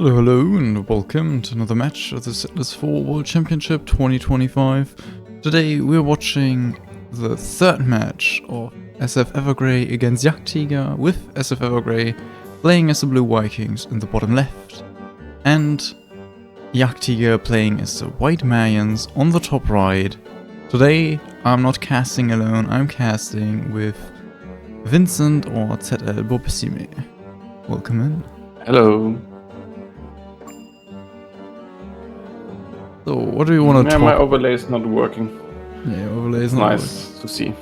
Hello, hello, and welcome to another match of the Settlers 4 World Championship 2025. Today we're watching the third match of SF Evergrey against jagdtiger, with SF Evergrey playing as the Blue Vikings in the bottom left, and jagdtiger playing as the White Mayans on the top right. Today I'm not casting alone, I'm casting with Vincent or ZL Bobissime. Welcome in. Hello. So, what do you want to talk? My overlay is not working. Yeah, overlay is not nice to see.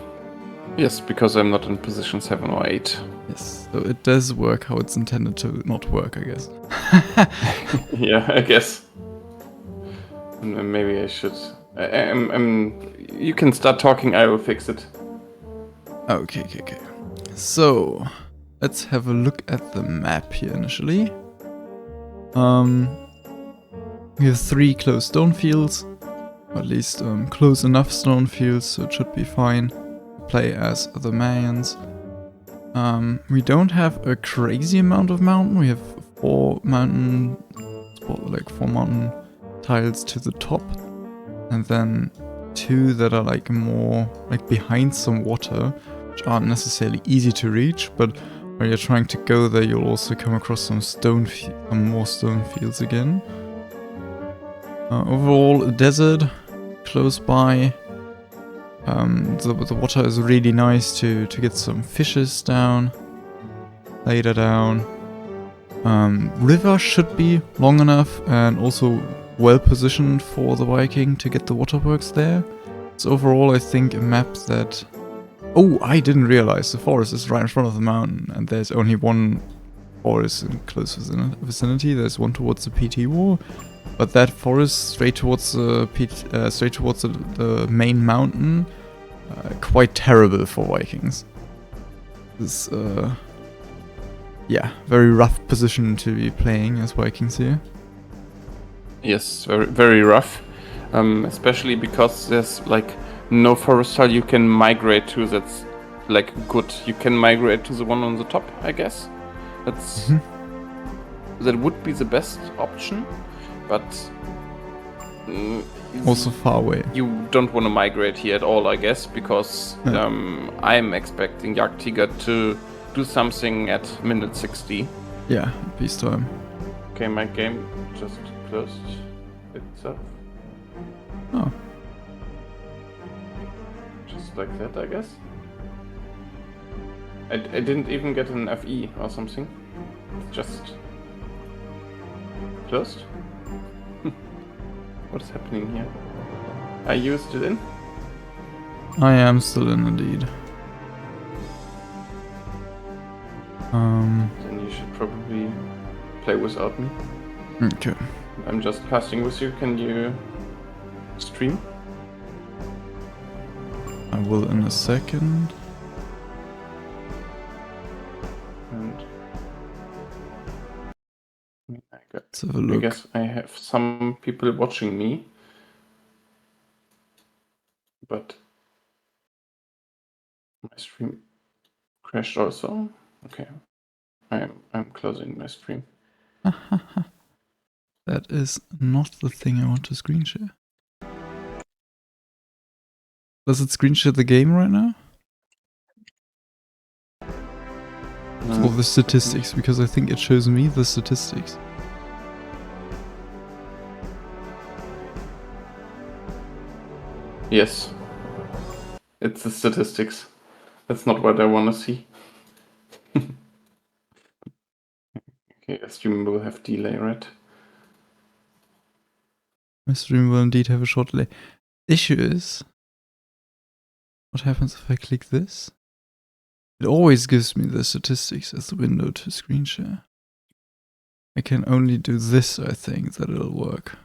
Yes, because I'm not in position 7 or 8. Yes, so it does work how it's intended to not work, I guess. Yeah, I guess. Maybe I should. You can start talking, I will fix it. Okay. So, let's have a look at the map here initially. We have 3 closed stone fields, or at least close enough stone fields, so it should be fine to play as the Mayans. We don't have a crazy amount of mountain. We have 4 mountain tiles to the top, and then 2 that are like more like behind some water, which aren't necessarily easy to reach, but when you're trying to go there, you'll also come across some more stone fields again. Overall, a desert close by. The water is really nice to get some fishes down, later down. River should be long enough and also well positioned for the Viking to get the waterworks there. So overall, I think a map that... Oh, I didn't realize the forest is right in front of the mountain, and there's only one forest in close vicinity. There's one towards the PT wall. But that forest straight towards the main mountain, quite terrible for Vikings. This, yeah, very rough position to be playing as Vikings here. Yes, very, very rough. Especially because there's like no forest tile you can migrate to that's like good. You can migrate to the one on the top, I guess. That would be the best option. But also far away. You don't want to migrate here at all, I guess, because I'm expecting jagdtiger to do something at minute 60. Yeah, peacetime. Okay, my game just closed itself. Oh. Just like that, I guess. I didn't even get an FE or something. It's just closed. What's happening here? Are you still in? I am still in, indeed. Then you should probably play without me. Okay. I'm just casting with you. Can you stream? I will in a second. And let's have a look. I guess I have some people watching me, but my stream crashed also. Okay, I'm closing my stream. That is not the thing I want to screen share. Does it screen share the game right now? No. Or the statistics, because I think it shows me the statistics. Yes, it's the statistics. That's not what I want to see. Okay, a stream will have delay, right? My stream will indeed have a short delay. Issue is, what happens if I click this? It always gives me the statistics as the window to screen share. I can only do this, I think, that it'll work.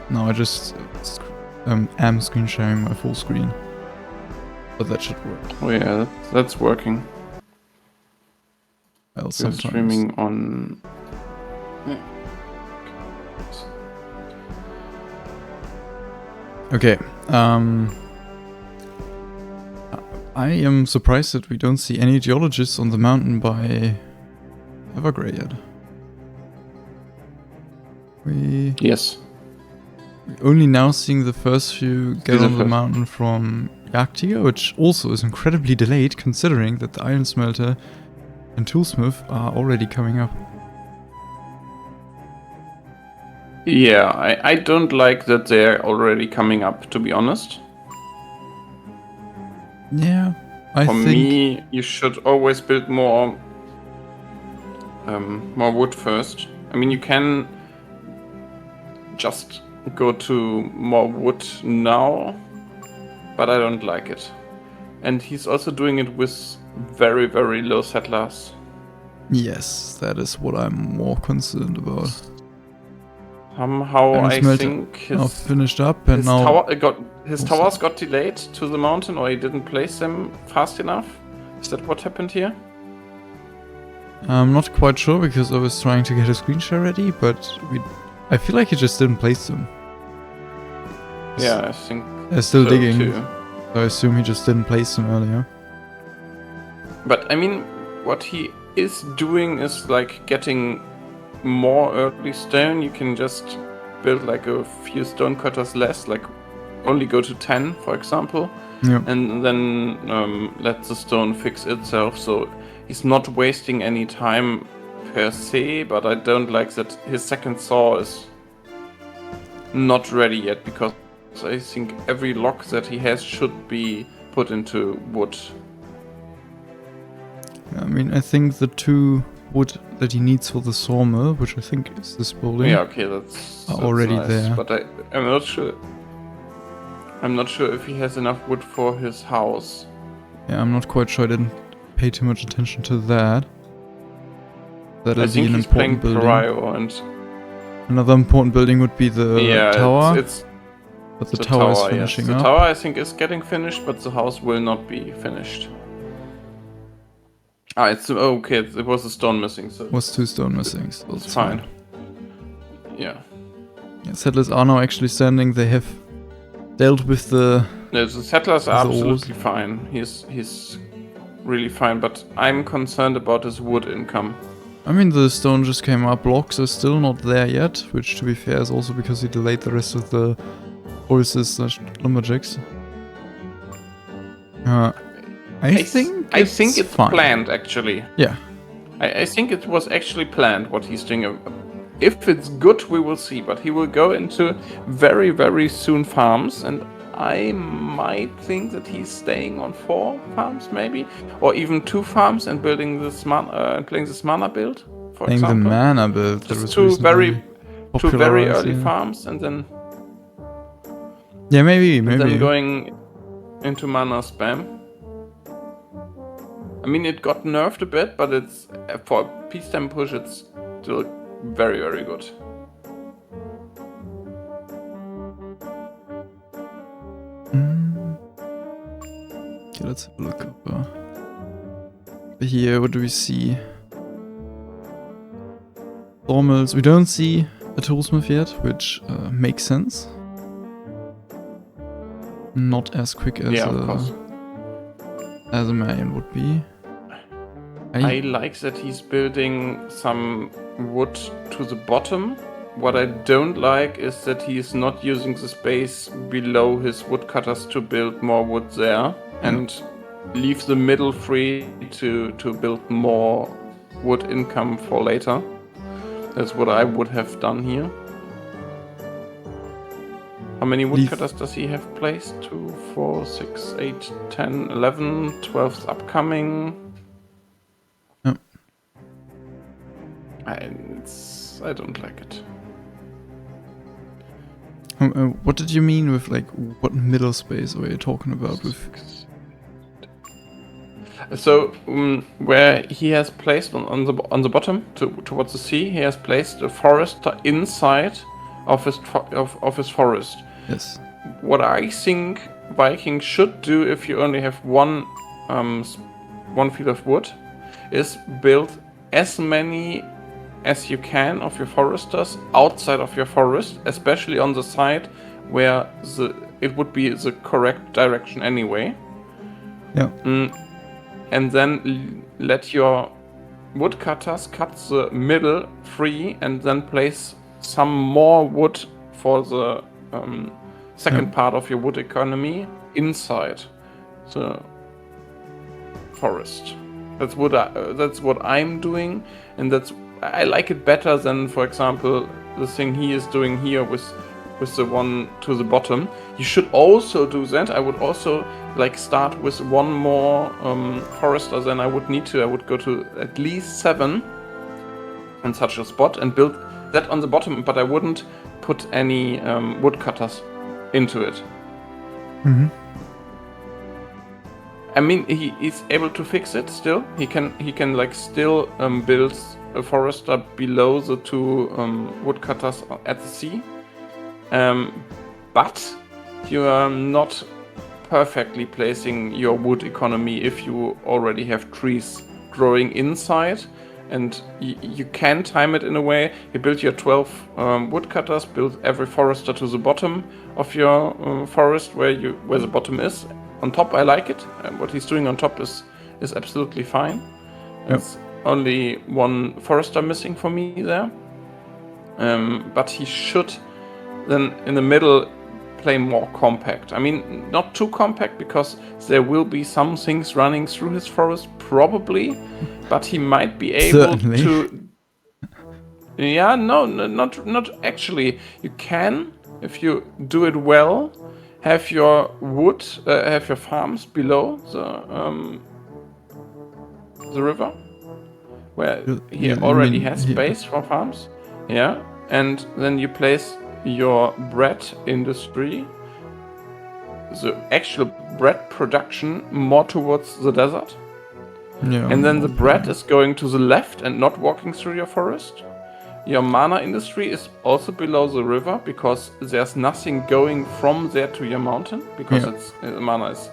No, I just am screen sharing my full screen. But that should work. Oh yeah, that's working. Well, You're sometimes. streaming on... Okay, I am surprised that we don't see any geologists on the mountain by Evergrey yet? Yes. We're only now seeing the first few get These are on the first. mountain from jagdtiger, which also is incredibly delayed considering that the iron smelter and toolsmith are already coming up. Yeah, I don't like that they're already coming up, to be honest. Yeah, I For think... me, you should always build more wood first. I mean, you can just go to more wood now, but I don't like it. And he's also doing it with very, very low settlers. Yes, that is what I'm more concerned about. Somehow Iron I smelter think now his finished up and now... towers got delayed to the mountain, or he didn't place them fast enough. Is that what happened here? I'm not quite sure because I was trying to get a screen share ready, but I feel like he just didn't place them. Yeah, I think They're still so digging, too. so I assume he just didn't place them earlier. But I mean, what he is doing is like getting more early stone. You can just build like a few stone cutters less, like only go to 10, for example, Yeah. and then let the stone fix itself. So he's not wasting any time per se, but I don't like that his second saw is not ready yet, because I think every log that he has should be put into wood. I mean, I think the 2 wood that he needs for the sawmill, which I think is this building, Yeah, okay, that's already nice. there. But I'm not sure. I'm not sure if he has enough wood for his house. Yeah, I'm not quite sure. I didn't pay too much attention to that. That'll I be think an he's playing important building. Pariah, and Another important building would be the tower, it's but the tower is yes. finishing The up. tower I think is getting finished, but the house will not be finished. Ah, it's okay. It was a stone missing, so Was 2 stone missing, so it's fine. Yeah. Yeah, settlers are now actually standing. They have dealt with the... No, the settlers are The ores. absolutely fine. He's really fine, but I'm concerned about his wood income. I mean, the stone just came up. Blocks are still not there yet, which to be fair is also because he delayed the rest of the horses / lumberjacks. I think it's fine. planned, actually. Yeah. I think it was actually planned what he's doing. If it's good, we will see. But he will go into very, very soon farms, and I might think that he's staying on 4 farms, maybe, or even 2 farms, and building this playing this mana build. For Playing the example, mana build. that just was 2 very popularized, early yeah. farms, and then Yeah, then going into mana spam. I mean, it got nerfed a bit, but it's for a peacetime push, it's still very, very good. Okay, let's have a look up. Here, what do we see? Sawmills. We don't see a toolsmith yet, which makes sense. Not as quick as Of course. as a Marion would be. I like that he's building some wood to the bottom. What I don't like is that he is not using the space below his woodcutters to build more wood there, and leave the middle free to build more wood income for later. That's what I would have done here. How many woodcutters does he have placed? 2, 4, 6, 8, 10, 11, 12's upcoming. Yep. I don't like it. What did you mean with, like, what middle space were you talking about with? So where he has placed on the bottom towards the sea, he has placed a forester inside of his forest. Yes. What I think Viking should do, if you only have one field of wood, is build as many as you can of your foresters outside of your forest, especially on the side where it would be the correct direction anyway. Yeah. And then let your woodcutters cut the middle free and then place some more wood for the second part of your wood economy inside the forest. That's what I'm doing, and I like it better than, for example, the thing he is doing here with the one to the bottom. You should also do that. I would also like start with one more forester than I would need to. I would go to at least 7 in such a spot and build that on the bottom, but I wouldn't put any woodcutters into it. Mm-hmm. I mean, he is able to fix it still. He can like still build a forester below the 2 woodcutters at the sea. But you are not perfectly placing your wood economy if you already have trees growing inside, and you can time it in a way. You build your 12 woodcutters, build every forester to the bottom of your forest where the bottom is. On top, I like it. What he's doing on top is absolutely fine. Yep. It's only 1 forester missing for me there. But he should then in the middle play more compact. I mean, not too compact, because there will be some things running through his forest probably, but he might be able Certainly. to. Yeah, no, not actually. You can, if you do it well, have your wood, have your farms below the river, where he already has space for farms. Yeah, and then you place your bread industry, the actual bread production, more towards the desert. Yeah. And then the bread is going to the left and not walking through your forest. Your mana industry is also below the river, because there's nothing going from there to your mountain, because the mana is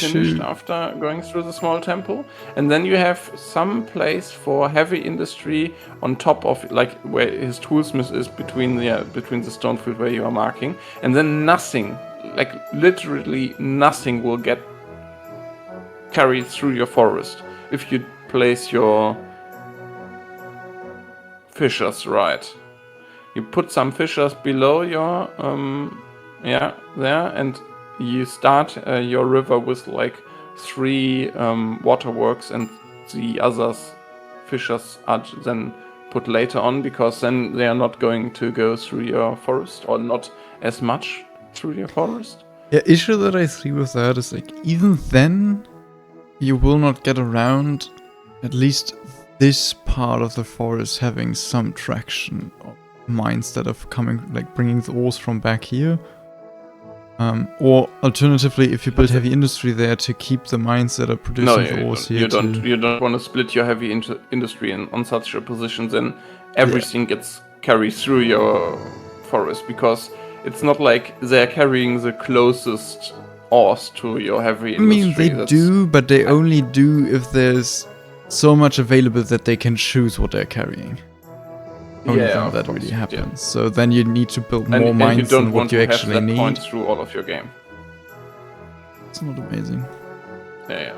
finished after going through the small temple. And then you have some place for heavy industry on top of, like, where his toolsmith is between the stone field where you are marking. And then nothing, like literally nothing, will get carried through your forest if you place your fissures right. You put some fissures below your there, and you start your river with like 3 waterworks, and the others fissures are then put later on, because then they are not going to go through your forest, or not as much through your forest. Yeah, issue that I see with that is, like, even then you will not get around at least this part of the forest having some traction of mines that are coming, like bringing the ores from back here. Or alternatively, if you build heavy industry there to keep the mines that are producing the ores here. You don't want to split your heavy industry on such a position, then everything gets carried through your forest, because it's not like they're carrying the closest ores to your heavy industry. I mean, they do, but they only do if there's so much available that they can choose what they're carrying. Only then that really happens. Yeah. So then you need to build more mines than what you actually need. Point through all of your game. It's not amazing. Yeah.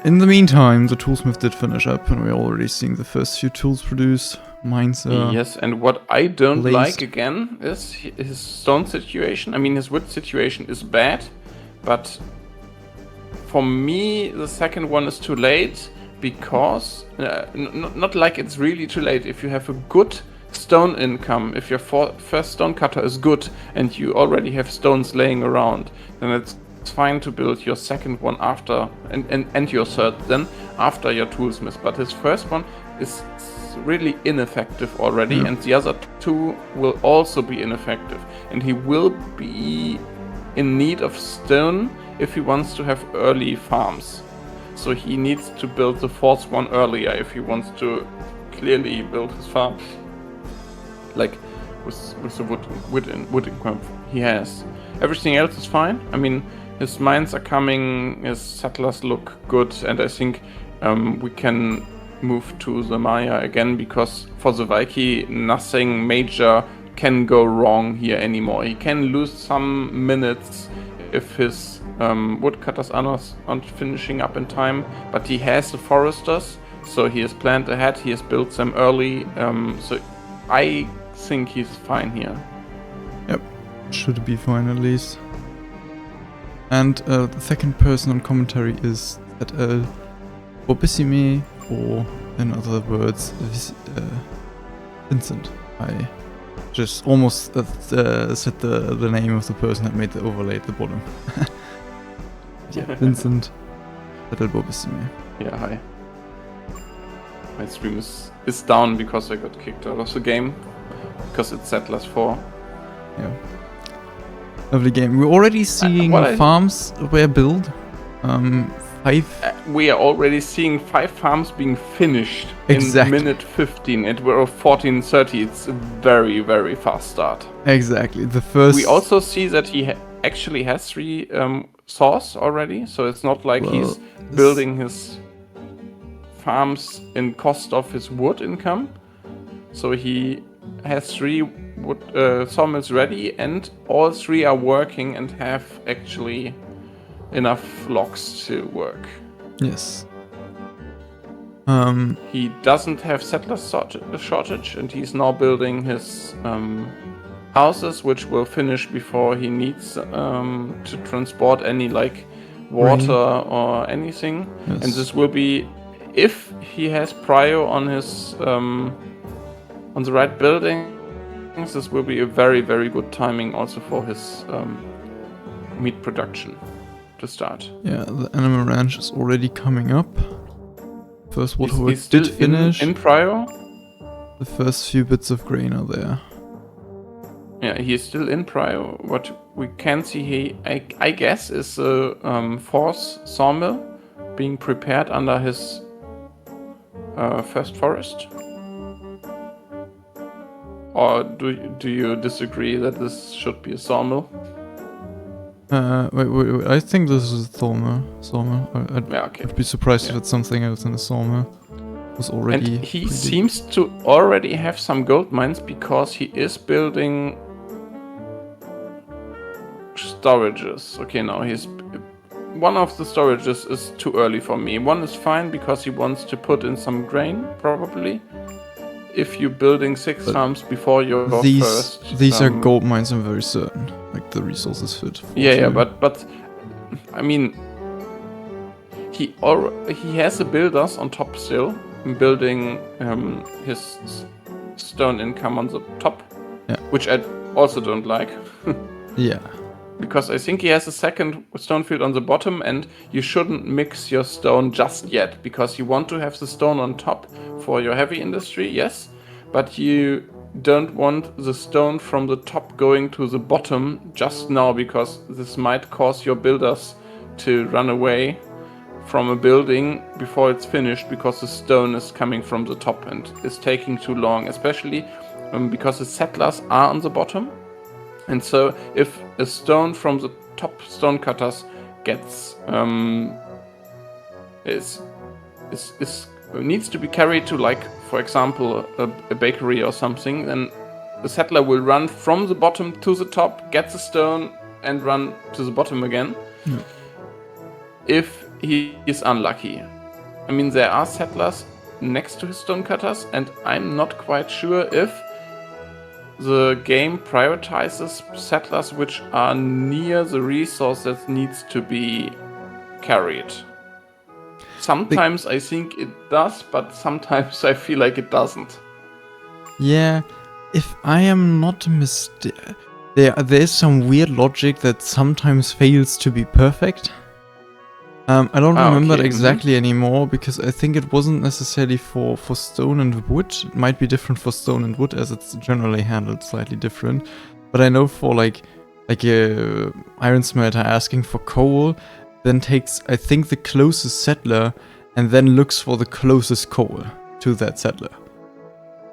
In the meantime, the toolsmith did finish up, and we're already seeing the first few tools produce. Mines are yes, and what I don't like again is his stone situation. I mean, his wood situation is bad, but for me, the second one is too late. Because, not like it's really too late. If you have a good stone income, if your first stone cutter is good and you already have stones laying around, then it's fine to build your second one after, and your third then after your toolsmith. But his first one is really ineffective already, and the other 2 will also be ineffective. And he will be in need of stone if he wants to have early farms. So he needs to build the 4th one earlier if he wants to clearly build his farm. Like with the wood income he has. Everything else is fine. I mean, his mines are coming, his settlers look good, and I think we can move to the Maya again, because for the Viking nothing major can go wrong here anymore. He can lose some minutes if his woodcutters are not finishing up in time, but he has the foresters, so he has planned ahead, he has built them early, so I think he's fine here. Yep, should be fine at least. And the second person on commentary is ZL Bobissime, or in other words, Vincent. I just almost said the name of the person that made the overlay at the bottom. Yeah, Vincent ZL Bobissime. Yeah, hi. My stream is down because I got kicked out of the game, because it's Settlers 4. Yeah. Lovely game. We're already seeing farms were built. 5. We are already seeing 5 farms being finished Exactly. in minute 15. It were 14:30. It's a very, very fast start. Exactly. The first. We also see that he actually has 3 saws already, so it's not like he's building his farms in cost of his wood income. So he has 3 wood sawmills ready, and all 3 are working and have actually enough logs to work. Yes. He doesn't have settler shortage, and he's now building his houses, which will finish before he needs to transport any like water or anything. Yes. And this will be, if he has prio on his on the right buildings, this will be a very, very good timing also for his meat production to start. Yeah, the animal ranch is already coming up. First waterwork He's still did finish. in prio. The first few bits of grain are there. Yeah, he is still in prio. What we can see, I guess, is a 4th sawmill being prepared under his first forest. Or do you disagree that this should be a sawmill? Wait. I think this is a sawmill. I'd be surprised if it's something else than a sawmill. It was already. And he seems to already have some gold mines because he is building storages. Okay, now one of the storages is too early for me. One is fine because he wants to put in some grain, probably. If you're building 6 farms before your first... These are gold mines, I'm very certain. Like, the resources fit. Yeah, but... I mean... He has the builders on top still, building his stone income on the top. Yeah. Which I also don't like. Yeah. Because I think he has a second stone field on the bottom, and you shouldn't mix your stone just yet, because you want to have the stone on top for your heavy industry, yes, but you don't want the stone from the top going to the bottom just now, because this might cause your builders to run away from a building before it's finished, because the stone is coming from the top and is taking too long, especially because the settlers are on the bottom. And so if a stone from the top stone cutters gets needs to be carried to, like, for example, a bakery or something, then the settler will run from the bottom to the top, get the stone, and run to the bottom again. Yeah. If he is unlucky. I mean, there are settlers next to his stone cutters, and I'm not quite sure if the game prioritizes settlers which are near the resource that needs to be carried. Sometimes I think it does, but sometimes I feel like it doesn't. Yeah, if I am not mistaken, there's some weird logic that sometimes fails to be perfect. I don't remember it exactly anymore, because I think it wasn't necessarily for stone and wood. It might be different for stone and wood, as it's generally handled slightly different. But I know for like a iron smelter asking for coal, then takes, I think, the closest settler and then looks for the closest coal to that settler.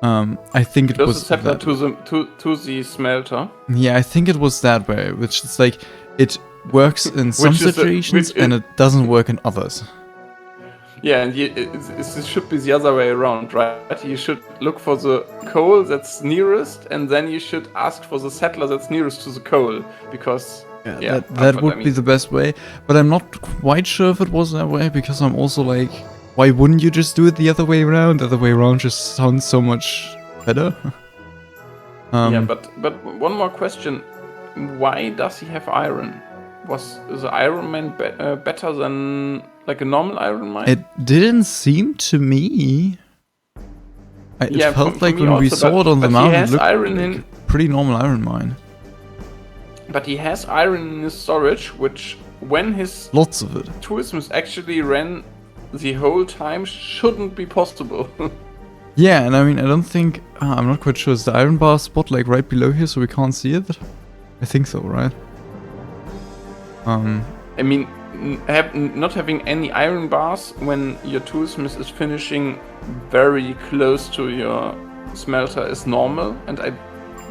I think it was settler to the smelter. Yeah, I think it was that way, which is like it works in some situations and it doesn't work in others. Yeah, and it should be the other way around, right? You should look for the coal that's nearest, and then you should ask for the settler that's nearest to the coal, because Yeah, that but would I be mean- the best way. But I'm not quite sure if it was that way, because I'm also like, why wouldn't you just do it the other way around? The other way around just sounds so much better. Yeah, but one more question: why does he have iron? Was the Iron Man better than like a normal Iron Mine? It didn't seem to me. It Yeah, felt for like me when we also, saw it on the but he map, it has looked iron like in- a pretty normal iron mine. But he has iron in his storage, which when his Lots of it. tourismus actually ran the whole time shouldn't be possible. Yeah, and I mean, I don't think... I'm not quite sure. Is the iron bar spot like right below here so we can't see it? I think so, right? I mean, not having any iron bars when your tourismus is finishing very close to your smelter is normal, and I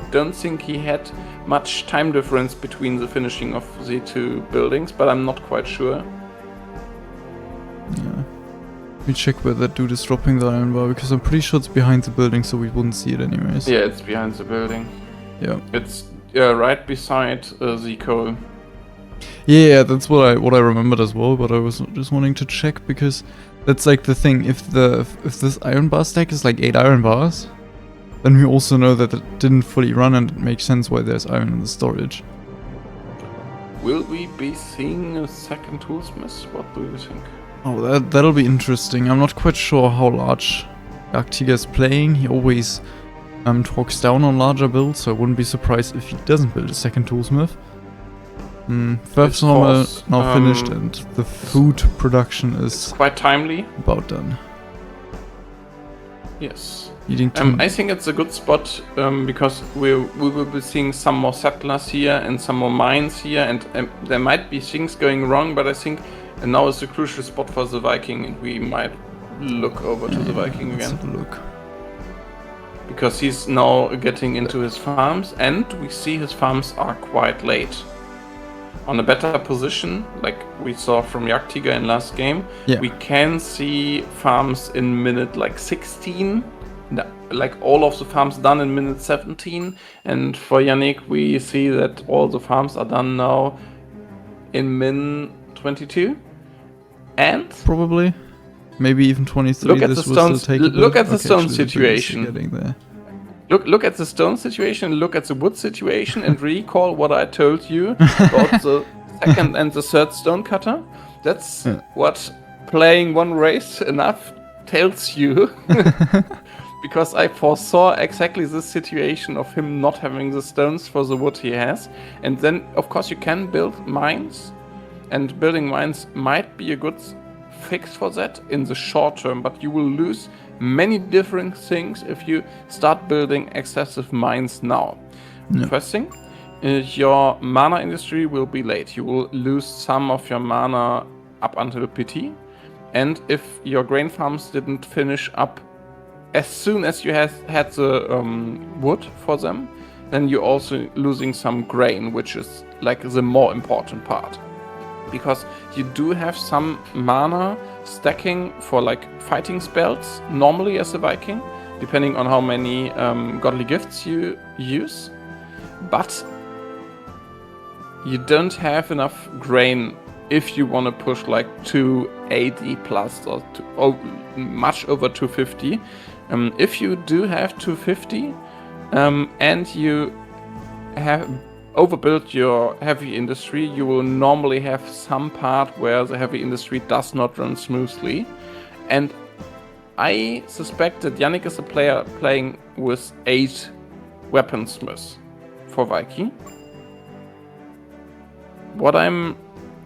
don't think he had much time difference between the finishing of the two buildings, but I'm not quite sure. Yeah. Let me check where that dude is dropping the iron bar, because I'm pretty sure it's behind the building, so we wouldn't see it anyways. Yeah, it's behind the building. Yeah. It's right beside the coal. Yeah, that's what I remembered as well, but I was just wanting to check, because that's like the thing. If this iron bar stack is like 8 iron bars, then we also know that it didn't fully run, and it makes sense why there's iron in the storage. Will we be seeing a second toolsmith? What do you think? Oh, that'll be interesting. I'm not quite sure how large jagdtiger is playing. He always talks down on larger builds, so I wouldn't be surprised if he doesn't build a second toolsmith. First normal now finished, and the food production is quite timely. About done. Yes. Eating too I think it's a good spot because we will be seeing some more settlers here and some more mines here, and there might be things going wrong, but I think now is a crucial spot for the Viking, and we might look over to the Viking let's again. have a look. Because he's now getting into his farms, and we see his farms are quite late. On a better position, like we saw from jagdtiger in last game, we can see farms in minute like 16, like all of the farms done in minute 17, and for Yannick we see that all the farms are done now in min 22, and probably maybe even 23. Look at the stones. Look at the stone situation. Look at the stone situation, look at the wood situation, and recall what I told you about the second and the third stone cutter. That's what playing one race enough tells you. Because I foresaw exactly this situation of him not having the stones for the wood he has. And then, of course, you can build mines. And building mines might be a good fix for that in the short term, but you will lose many different things if you start building excessive mines now. First thing, your mana industry will be late. You will lose some of your mana up until PT, and if your grain farms didn't finish up as soon as you had the wood for them, then you're also losing some grain, which is like the more important part. Because you do have some mana stacking for like fighting spells normally as a Viking, depending on how many godly gifts you use, but you don't have enough grain if you want to push like 280 plus or much over 250. If you do have 250 and you have overbuild your heavy industry, you will normally have some part where the heavy industry does not run smoothly. And I suspect that Yannick is a player playing with 8 weaponsmiths for Viking. What I'm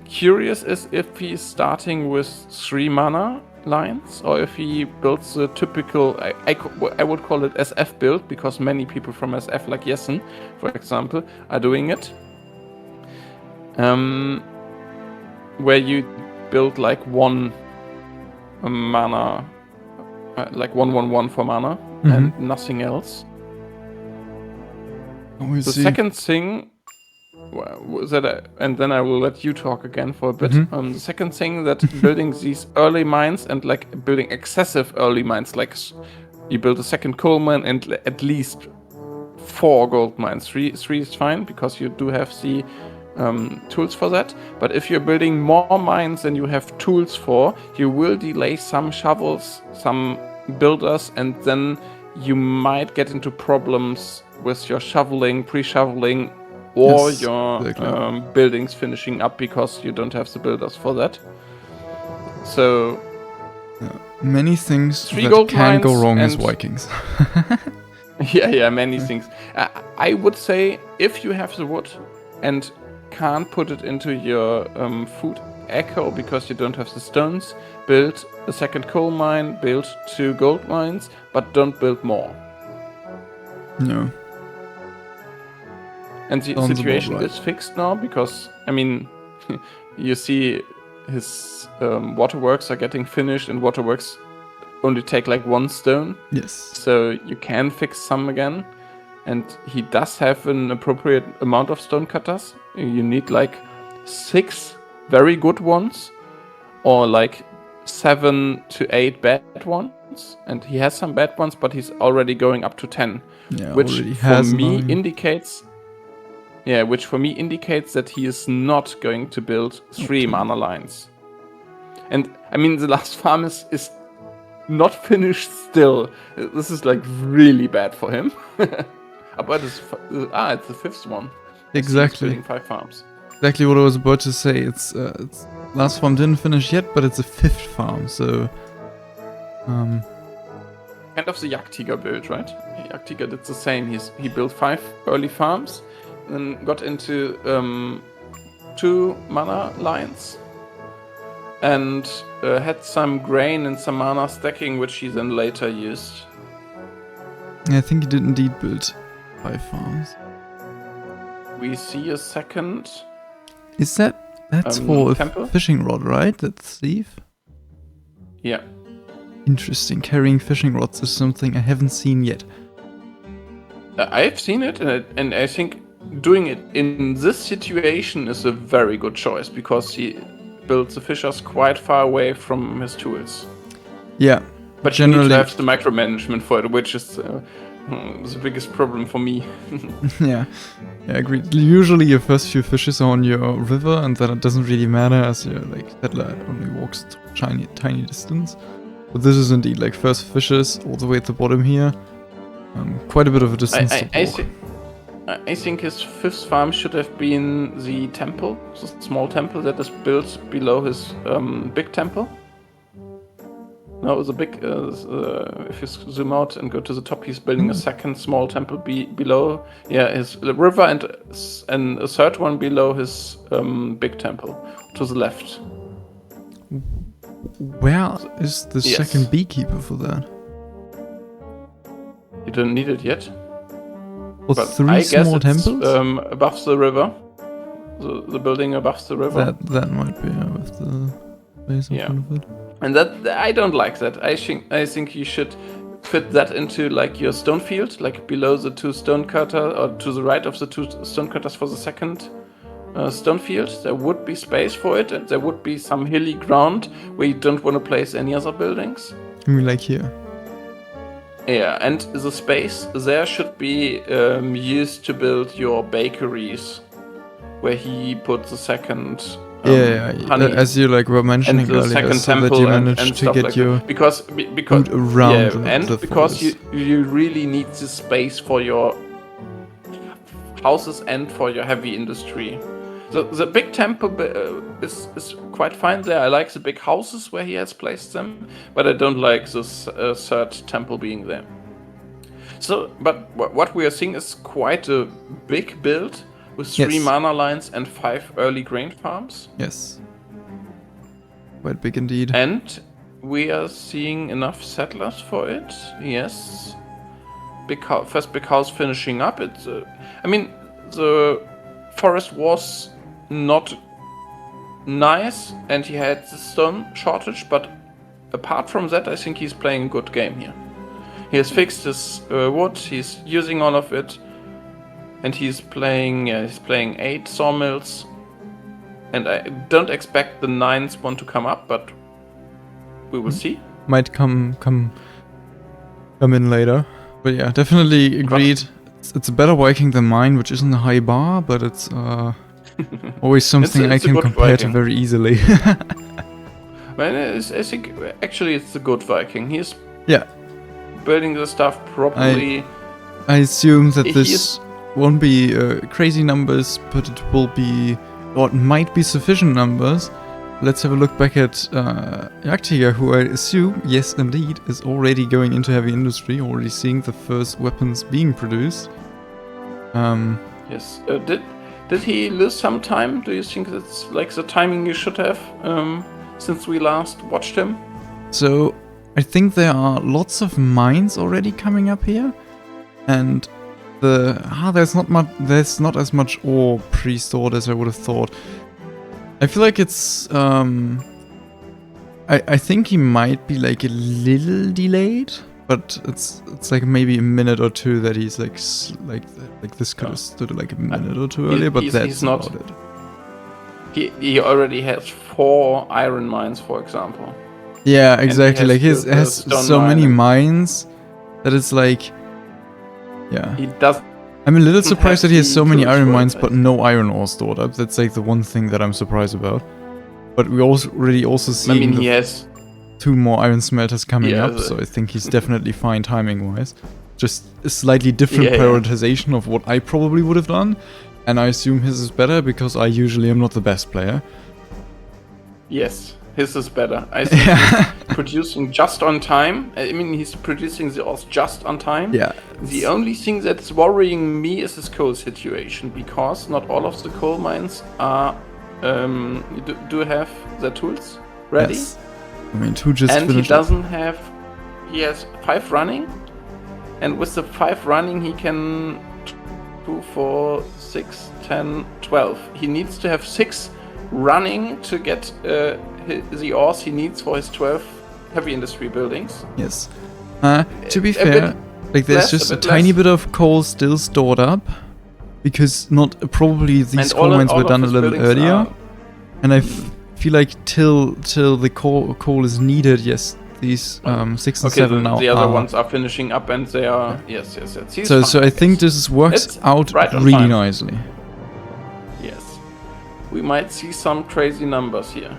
curious is if he's starting with 3 mana lines, or if he builds the typical, I would call it SF build, because many people from SF, like Jessen, for example, are doing it. Where you build like 1 mana, like 1/1/1 for mana, and nothing else. The second thing and then I will let you talk again for a bit. The second thing, that building these early mines and like building excessive early mines, like you build a second coal mine and at least 4 gold mines. 3 is fine, because you do have the tools for that. But if you're building more mines than you have tools for, you will delay some shovels, some builders, and then you might get into problems with your shoveling, pre-shoveling, or Yes, your exactly. buildings finishing up because you don't have the builders for that. So Many things 3 that gold can go mines wrong as and Vikings. yeah, many things. I would say if you have the wood and can't put it into your food echo because you don't have the stones, build a second coal mine, build 2 gold mines, but don't build more. No. And the Sounds about situation right. is fixed now because, I mean, you see his waterworks are getting finished, and waterworks only take like 1 stone. Yes. So you can fix some again. And he does have an appropriate amount of stone cutters. You need like 6 very good ones, or like 7 to 8 bad ones. And he has some bad ones, but he's already going up to 10. Yeah, Which already for has me 9. indicates... Yeah, which for me indicates that he is not going to build 3 mana lines. And I mean, the last farm is not finished still. This is like really bad for him. But it's the 5th one. Exactly. He's building 5 farms. Exactly what I was about to say. It's last farm didn't finish yet, but it's a 5th farm, so Kind of the jagdtiger build, right? Jagdtiger did the same. He built 5 early farms, then got into 2 mana lines, and had some grain and some mana stacking, which he then later used. I think he did indeed build 5 farms. We see a second. Is that's for a temple? fishing rod, right? That's thief. Yeah. Interesting. Carrying fishing rods is something I haven't seen yet. I've seen it, and I think doing it in this situation is a very good choice, because he builds the fishers quite far away from his tools. Yeah. But generally, you need to have the micromanagement for it, which is the biggest problem for me. yeah, agreed. Usually your first few fishes are on your river, and then it doesn't really matter as your settler only walks tiny distance. But this is indeed like first fishes all the way at the bottom here. Quite a bit of a distance to walk. I think his 5th farm should have been the temple, the small temple that is built below his big temple. No, the big. If you zoom out and go to the top, he's building a second small temple below. Yeah, his river and a third one below his big temple to the left. Where is the second beekeeper for that? You don't need it yet. Or but 3 I guess small it's, temples? Above the river. The building above the river. That might be with the base in front of it. And that I don't like that. I think you should fit that into like your stone field, like below the 2 stone cutter, or to the right of the 2 stone cutters for the second stone field. There would be space for it, and there would be some hilly ground where you don't want to place any other buildings. I mean, like here. Yeah, and the space there should be used to build your bakeries, where he put the second. Honey, as you were mentioning earlier, so that you managed to get your because food around the because forest. you really need the space for your houses and for your heavy industry. The big temple is quite fine there. I like the big houses where he has placed them, but I don't like this 3rd temple being there. So, but what we are seeing is quite a big build with 3 mana lines and 5 early grain farms. Yes. Quite big indeed. And we are seeing enough settlers for it. Yes. First big house finishing up. It's. I mean, the forest was not nice, and he had the stone shortage. But apart from that, I think he's playing a good game here. He has fixed his wood. He's using all of it. And he's playing 8 sawmills, and I don't expect the 9th one to come up, but we will see. Might come in later, but yeah, definitely agreed. It's a better Viking than mine, which isn't a high bar, but it's Always something I it's a can good compare to Viking. very easily. Well, I think actually it's a good Viking. He's Yeah, building the stuff properly. I assume that He this is- won't be crazy numbers, but it will be, or it might be sufficient numbers. Let's have a look back at jagdtiger, who I assume, yes indeed, is already going into heavy industry, already seeing the first weapons being produced. Yes. Did he lose some time? Do you think that's like the timing you should have since we last watched him? So I think there are lots of mines already coming up here, and there's not as much ore pre-stored as I would have thought. I feel like it's I think he might be like a little delayed, but it's like maybe a minute or two that he's like this could have stood like a minute or two earlier, but that's not it. He already has 4 iron mines, for example. Yeah, exactly. Like he the has stone so mine many and- mines that it's like, yeah. He does. I'm a little surprised that he has the so many tools iron for it, mines, I but think. no iron ore stored up. That's like the one thing that I'm surprised about. But we already also I seeing mean, the he has. 2 more iron smelters coming Yeah, up, so I think he's definitely fine timing-wise. Just a slightly different Yeah. prioritization of what I probably would have done, and I assume his is better because I usually am not the best player. Yes, his is better. I think he's producing just on time. I mean, he's producing the ores just on time. Yeah. The only thing that's worrying me is his coal situation, because not all of the coal mines are do have the tools ready. Yes. I mean, 2 just And he finished up. doesn't have. He has 5 running, and with the 5 running, he can 2, 4, 6, 10, 12. He needs to have 6 running to get the ores he needs for his 12 heavy industry buildings. Yes. To be A fair, bit like there's less, just a a bit tiny less. bit of coal still stored up, because probably these And coal mines were of done a his little buildings earlier. are- And I feel like till the coal is needed, yes, these 6 and Okay, 7 now the other are. ones are finishing up, and they are yes. He's So fine, I think guess. this works It's out right on really time. nicely. Yes, we might see some crazy numbers here.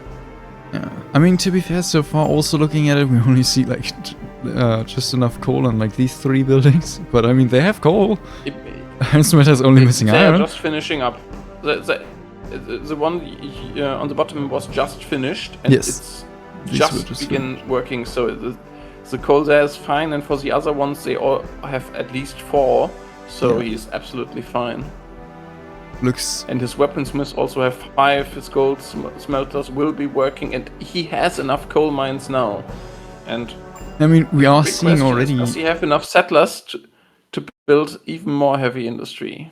Yeah. I mean, to be fair, so far also looking at it, we only see like just enough coal on like these 3 buildings. But I mean, they have coal. Iron Smelter's only missing They are iron. just finishing up. The one on the bottom was just finished, and Yes. it's These were just just begin working. So the coal there is fine, and for the other ones, they all have at least 4. So Yeah. he's absolutely fine. Looks. And his weaponsmiths also have 5. His gold smelters will be working, and he has enough coal mines now. And I mean, we are big seeing question is, already. does he have enough settlers to build even more heavy industry?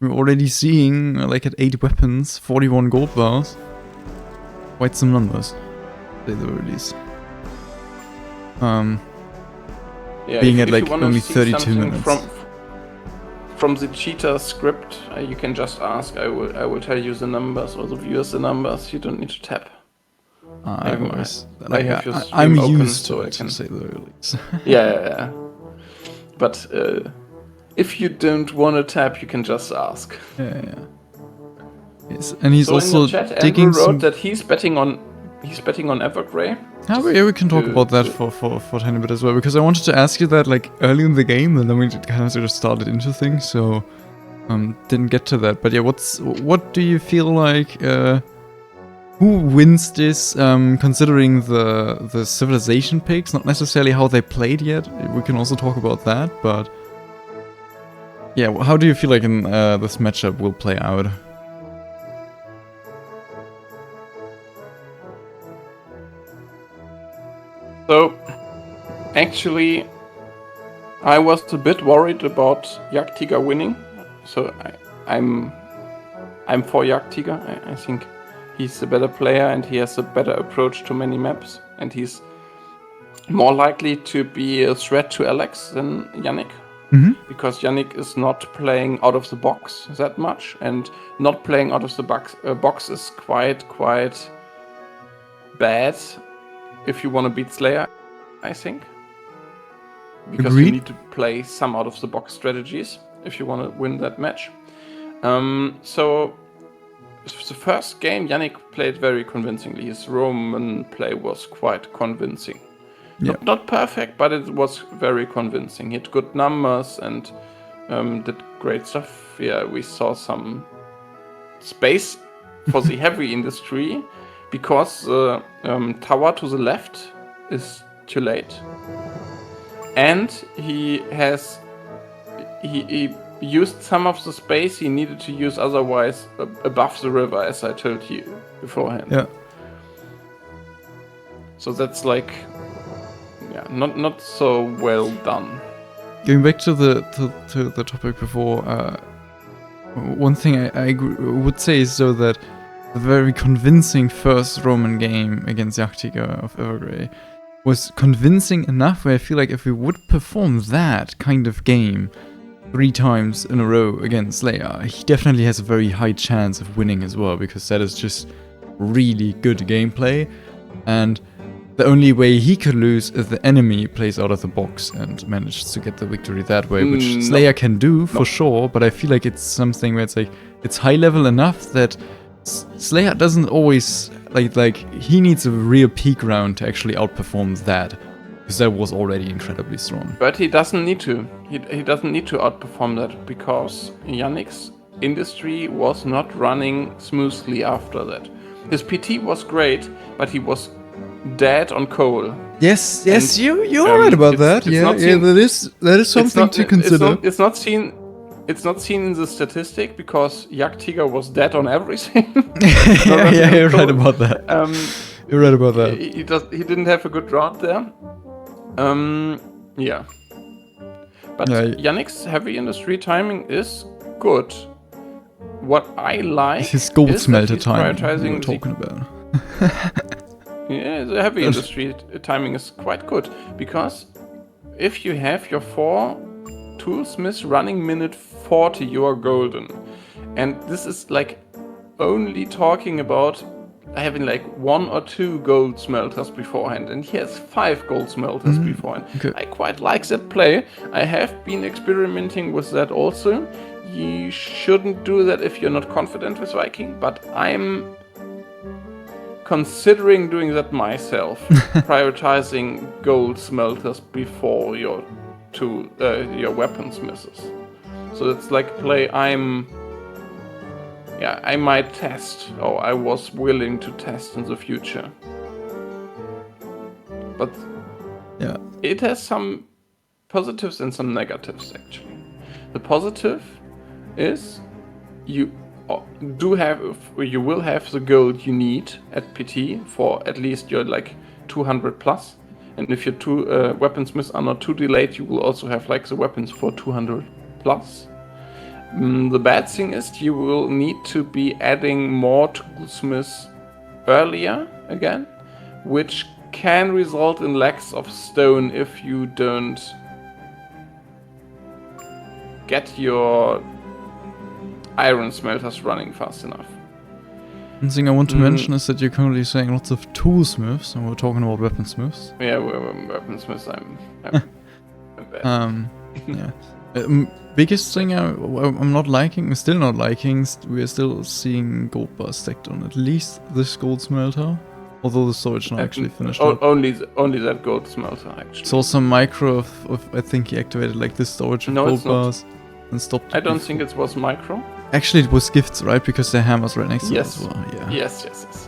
We're already seeing like at 8 weapons, 41 gold bars. Quite some numbers. Say the very least. Yeah, Being at, you like, wanna only see 32 something minutes. From the cheater script, you can just ask. I will tell you the numbers, or the viewers the numbers. You don't need to tap. I I- was, I like, have your I'm stream open, used so to I it, can- to say the very least. Yeah. But if you don't want to tap, you can just ask. Yeah. Yes, and he's So in also the chat, Andrew digging wrote some. that he's betting on Evergrey. Yeah, we can talk to- about that to- for a tiny bit as well, because I wanted to ask you that like early in the game, and then we kind of sort of started into things, so didn't get to that. But yeah, what do you feel like? Who wins this? Considering the civilization picks, not necessarily how they played yet. We can also talk about that, but yeah, how do you feel like in this matchup will play out? So, actually, I was a bit worried about jagdtiger winning. So I'm for jagdtiger. I think he's a better player and he has a better approach to many maps, and he's more likely to be a threat to Alex than Yannick. Mm-hmm. Because Yannick is not playing out of the box that much, and not playing out of the box is quite bad if you want to beat Slayer, I think. Because Agreed. you need to play some out of the box strategies if you want to win that match. So the first game, Yannick played very convincingly. His Roman play was quite convincing. Yeah. Not perfect, but it was very convincing. He had good numbers and did great stuff. Yeah, we saw some space for the heavy industry because the tower to the left is too late. And he used some of the space he needed to use otherwise above the river, as I told you beforehand. Yeah. So that's like, yeah, not so well done. Going back to the topic before, one thing I would say is though that the very convincing first Roman game against jagdtiger of Evergrey was convincing enough where I feel like if we would perform that kind of game 3 times in a row against Slayer, he definitely has a very high chance of winning as well, because that is just really good gameplay, and the only way he could lose is the enemy plays out of the box and manages to get the victory that way, which Slayer can do for sure, but I feel like it's something where it's like, it's high level enough that Slayer doesn't always, like he needs a real peak round to actually outperform that, because that was already incredibly strong. But he doesn't need to. He doesn't need to outperform that, because Yannick's industry was not running smoothly after that. His PT was great, but he was dead on coal. Yes, you're right about that. Yeah, that is something to consider. It's not seen in the statistic because jagdtiger was dead on everything. yeah, you're right about that. You're right about that. He didn't have a good round there. Yeah. But Yannick's heavy industry timing is good. What I like his gold smelter timing prioritizing we're talking about. Yeah, the heavy industry timing is quite good, because if you have your 4 toolsmiths running minute 40, you are golden. And this is like only talking about having like 1 or 2 gold smelters beforehand, and he has 5 gold smelters beforehand. Okay. I quite like that play. I have been experimenting with that also. You shouldn't do that if you're not confident with Viking, but I'm considering doing that myself, prioritizing gold smelters before your weaponsmiths. So it's like a play I might test, or I was willing to test in the future. But yeah, it has some positives and some negatives actually. The positive is you will have the gold you need at PT for at least your like 200 plus, and if your 2 weaponsmiths are not too delayed, you will also have like the weapons for 200 plus. The bad thing is you will need to be adding more toolsmiths earlier again, which can result in lacks of stone if you don't get your iron smelters running fast enough. One thing I want to mention is that you're currently saying lots of toolsmiths, and we're talking about weaponsmiths. Yeah, weaponsmiths. I'm bad. Yeah. Biggest thing I'm not liking, still not liking, we're still seeing gold bars stacked on at least this gold smelter, although the storage not actually finished up. Only that gold smelter actually. Saw some micro of I think he activated like this storage of gold bars and stopped. I don't think it was micro. Actually, it was gifts, right? Because the hammer's right next to it as well. Yeah. Yes.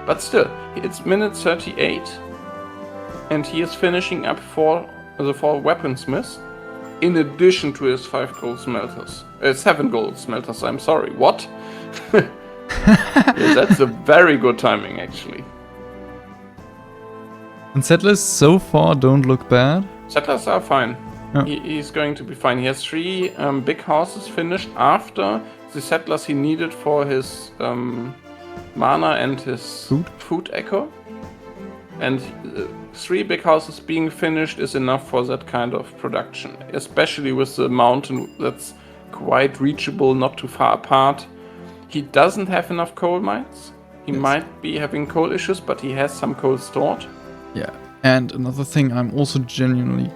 But still, it's minute 38, and he is finishing up the 4 weaponsmiths, in addition to his 5 gold smelters. 7 gold smelters, I'm sorry. What? That's a very good timing, actually. And settlers so far don't look bad. Settlers are fine. Yeah. He's going to be fine. He has 3 big houses finished after the settlers he needed for his mana and his food echo. And 3 big houses being finished is enough for that kind of production, especially with the mountain that's quite reachable, not too far apart. He doesn't have enough coal mines. He might be having coal issues, but he has some coal stored. Yeah, and another thing I'm also genuinely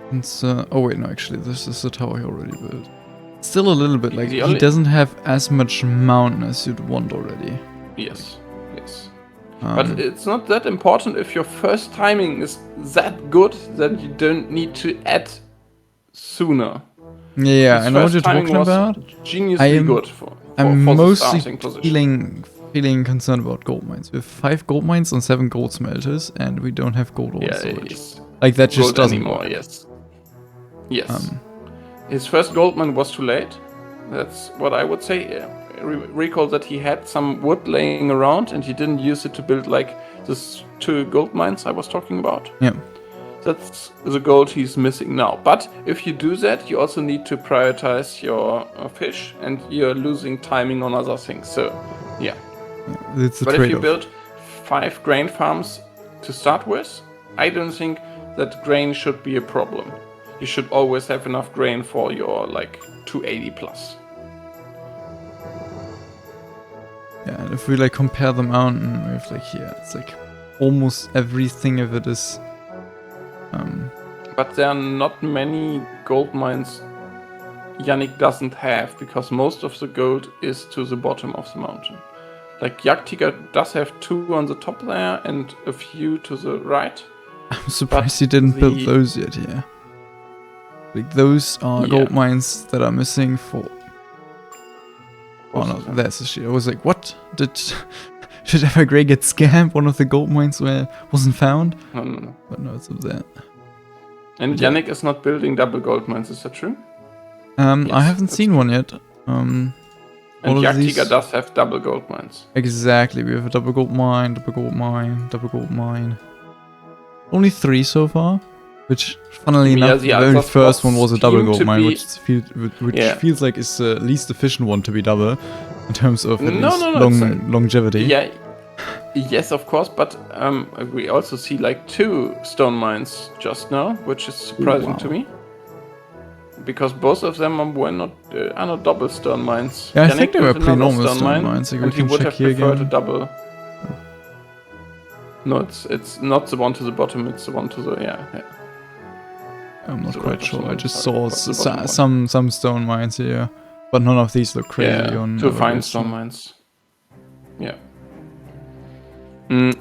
concerned... Oh wait, no, actually, this is the tower he already built. Still a little bit, like, The he only- doesn't have as much mountain as you'd want already. Yes. Yes. Um, But it's not that important if your first timing is that good that you don't need to add sooner. yeah, His I know what first you're timing talking was about. Geniusly am- good for I'm the mostly starting position. feeling concerned about gold mines. We have 5 gold mines and 7 gold smelters, and we don't have gold ore Yeah, storage. it's Like, that just gold doesn't anymore. work. Yes. Yes. Um, His first gold mine was too late. That's what I would say. Recall that he had some wood laying around and he didn't use it to build like this 2 gold mines I was talking about. yeah. That's the gold he's missing now. But if you do that, you also need to prioritize your fish and you're losing timing on other things. So, yeah. It's a But if you trade-off. build 5 grain farms to start with, I don't think that grain should be a problem. You should always have enough grain for your like 280 plus. Yeah, and if we like compare the mountain with like here, it's like almost everything of it is But there are not many gold mines Yannick doesn't have because most of the gold is to the bottom of the mountain. Like Jagdtiger does have 2 on the top there and a few to the right. I'm surprised you didn't build those yet here. Like those are gold mines that are missing for. Oh no, that's the shit. I was like, what? Did Evergrey get scammed? One of the gold mines wasn't found? No. But no, it's up there. And Yannick is not building double gold mines, is that true? I haven't seen one yet. And all of these- Jagdtiger does have double gold mines. Exactly, we have a double gold mine, double gold mine, double gold mine. Only 3 so far, which, funnily Yeah, enough, the the very others first one was a double seem gold to mine, be- which Yeah. feels like is the least efficient one to be double, in terms of at No, least no, it's longevity. Yeah, yes, of course, but we also see like 2 stone mines just now, which is surprising to wow. me. Because both of them are not double stone mines. Yeah, I Yannick think they were built pretty another normal stone mines, like we and he can would check have here preferred again. a double. No, it's not the one to the bottom. It's the one to the yeah. I'm not the quite right sure. I one, just sorry, saw but the bottom one. some stone mines here, but none of these look crazy on. 2 other fine lists. stone mines. Yeah.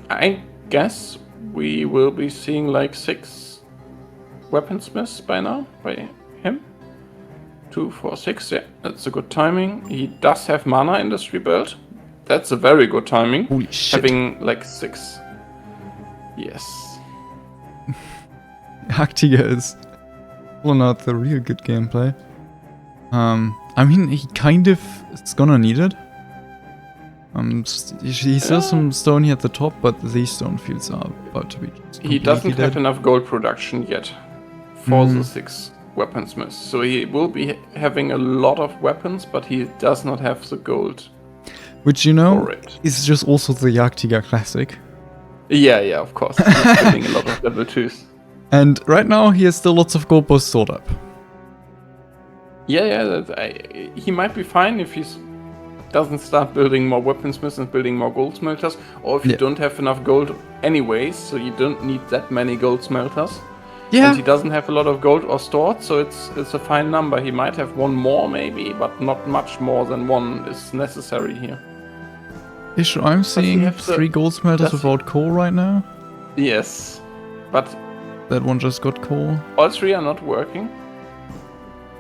I guess we will be seeing like 6 weaponsmiths by now by him. 2, 4, 6. Yeah, that's a good timing. He does have mana industry built. That's a very good timing. Holy shit! Having like 6. Yes. Jagdtiger is pulling out the real good gameplay. I mean, he kind of is gonna need it. He still has some stone here at the top, but these stone fields are about to be. He doesn't completely have dead. enough gold production yet for the 6 weaponsmiths. So he will be having a lot of weapons, but he does not have the gold Which, you know, for it. is just also the Jagdtiger classic. Yeah, of course. He's building a lot of level 2s. And right now, he has still lots of gold bows stored up. Yeah, he might be fine if he doesn't start building more weaponsmiths and building more gold smelters, or if you don't have enough gold anyways, so you don't need that many gold smelters. Yeah. And he doesn't have a lot of gold or stored, so it's a fine number. He might have 1 more maybe, but not much more than 1 is necessary here. Ish, I'm seeing have the- 3 gold smelters does he- without coal right now. Yes, but That one just got coal. all 3 are not working.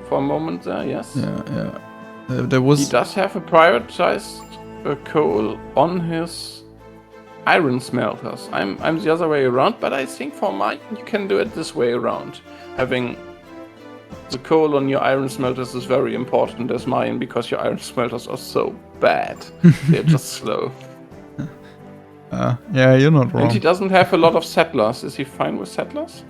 For a moment there, yes. Yeah. There He was. does have a prioritized coal on his iron smelters. I'm the other way around, but I think for mine you can do it this way around. Having the coal on your iron smelters is very important as mine because your iron smelters are so bad. They're just slow. Yeah, you're not And wrong. he doesn't have a lot of settlers. Is he fine with settlers?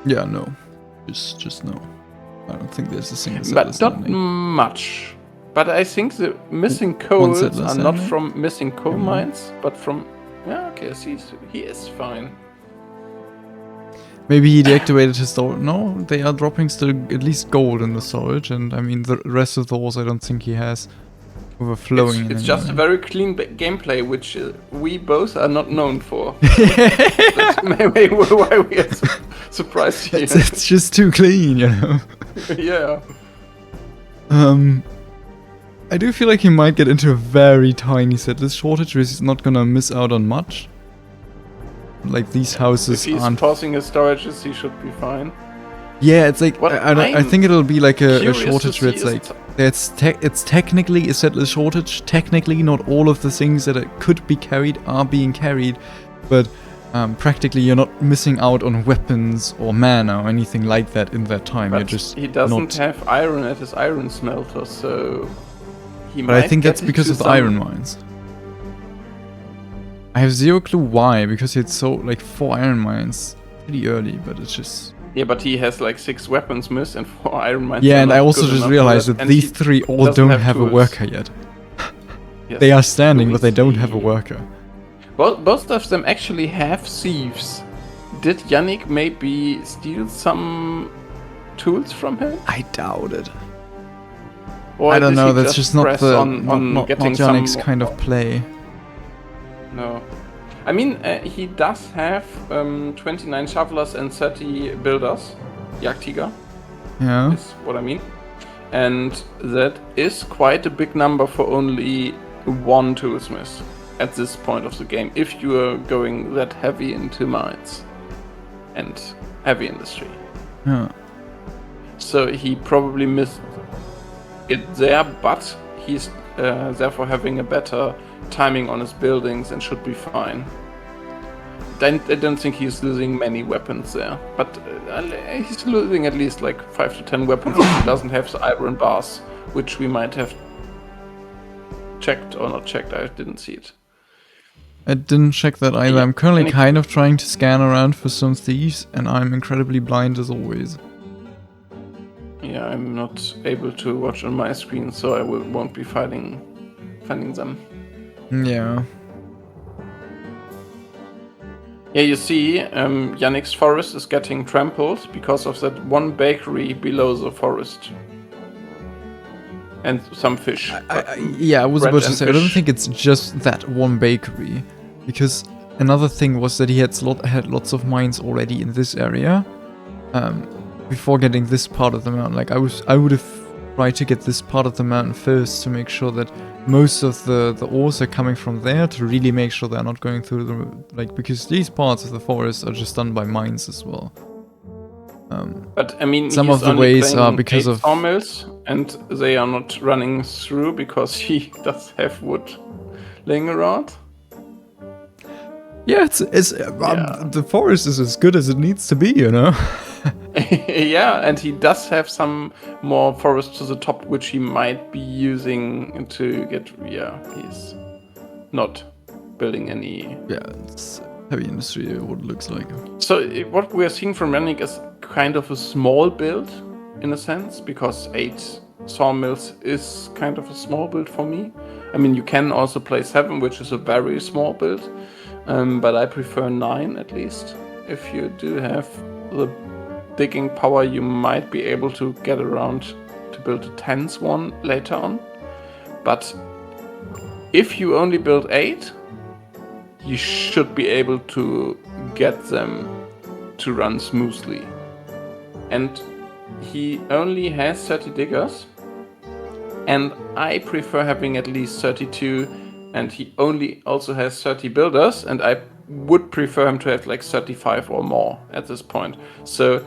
Yeah, no. Just no. I don't think there's a single But settler not standing. much. But I think the missing One coals settler are not standing? from missing coal mines, but from... Yeah, okay, see, he is fine. Maybe he deactivated his storage. No, they are dropping still at least gold in the storage, and I mean the rest of the ores I don't think he has overflowing. It's in just a any way. very clean gameplay, which we both are not known for. That's maybe why we are surprised you. It's just too clean, you know. Yeah. I do feel like he might get into a very tiny setlist shortage, where he's not gonna miss out on much. Like these houses If he's aren't. pausing his storages, he should be fine. Yeah, it's like What I think it'll be like a curious shortage to where see it's is like it's technically a setlist shortage. Technically, not all of the things that could be carried are being carried, but practically you're not missing out on weapons or mana or anything like that in that time. But You're just he doesn't not. have iron at his iron smelter, so he But I think that's because of the iron mines. I have zero clue why, because he had so like 4 iron mines pretty early, but it's just. Yeah, but he has like 6 weapons missed and 4 iron mines. Yeah, are and not I also good just enough realized for that and these he 3 all doesn't don't have a tools. worker yet. Yes. They are standing, We but they don't see. have a worker. Both of them actually have thieves. Did Yannick maybe steal some tools from him? I doubt it. Or I don't did know. he That's just not press the on not getting Yannick's some kind of play. No. I mean, he does have 29 shovelers and 30 builders. Jagdtiger Yeah. is what I mean. And that is quite a big number for only 1 toolsmith at this point of the game, if you are going that heavy into mines and heavy industry. Yeah. So he probably missed it there, but he's therefore having a better timing on his buildings and should be fine. I don't think he's losing many weapons there, but he's losing at least like 5 to 10 weapons if he doesn't have the iron bars, which we might have checked or not checked. I didn't see it. I didn't check that either. Yeah, I'm currently any- kind of trying to scan around for some thieves, and I'm incredibly blind as always. Yeah, I'm not able to watch on my screen, so I won't be finding them. Yeah. Yeah, you see, Yannick's forest is getting trampled because of that one bakery below the forest. And some fish. Yeah, I was bread about to and say, I don't fish. think it's just that one bakery. Because another thing was that he had lots of mines already in this area. Before getting this part of the mountain. Like, I would have tried to get this part of the mountain first to make sure that most of the ores are coming from there, to really make sure they're not going through the... Like, because these parts of the forest are just done by mines as well. But I mean, Some he's of the only ways are playing because 8 of- sawmills, and they are not running through because he does have wood laying around. Yeah, it's Yeah. the forest is as good as it needs to be, you know? Yeah, and he does have some more forest to the top, which he might be using to get. Yeah, he's not building any. Yeah, it's heavy industry, what it looks like. So what we are seeing from Yannick is kind of a small build, in a sense, because 8 sawmills is kind of a small build for me. I mean, you can also play 7, which is a very small build, but I prefer 9 at least. If you do have the digging power, you might be able to get around to build a 10th one later on. But if you only build 8, you should be able to get them to run smoothly. And he only has 30 diggers, and I prefer having at least 32, and he only also has 30 builders, and I would prefer him to have like 35 or more at this point. So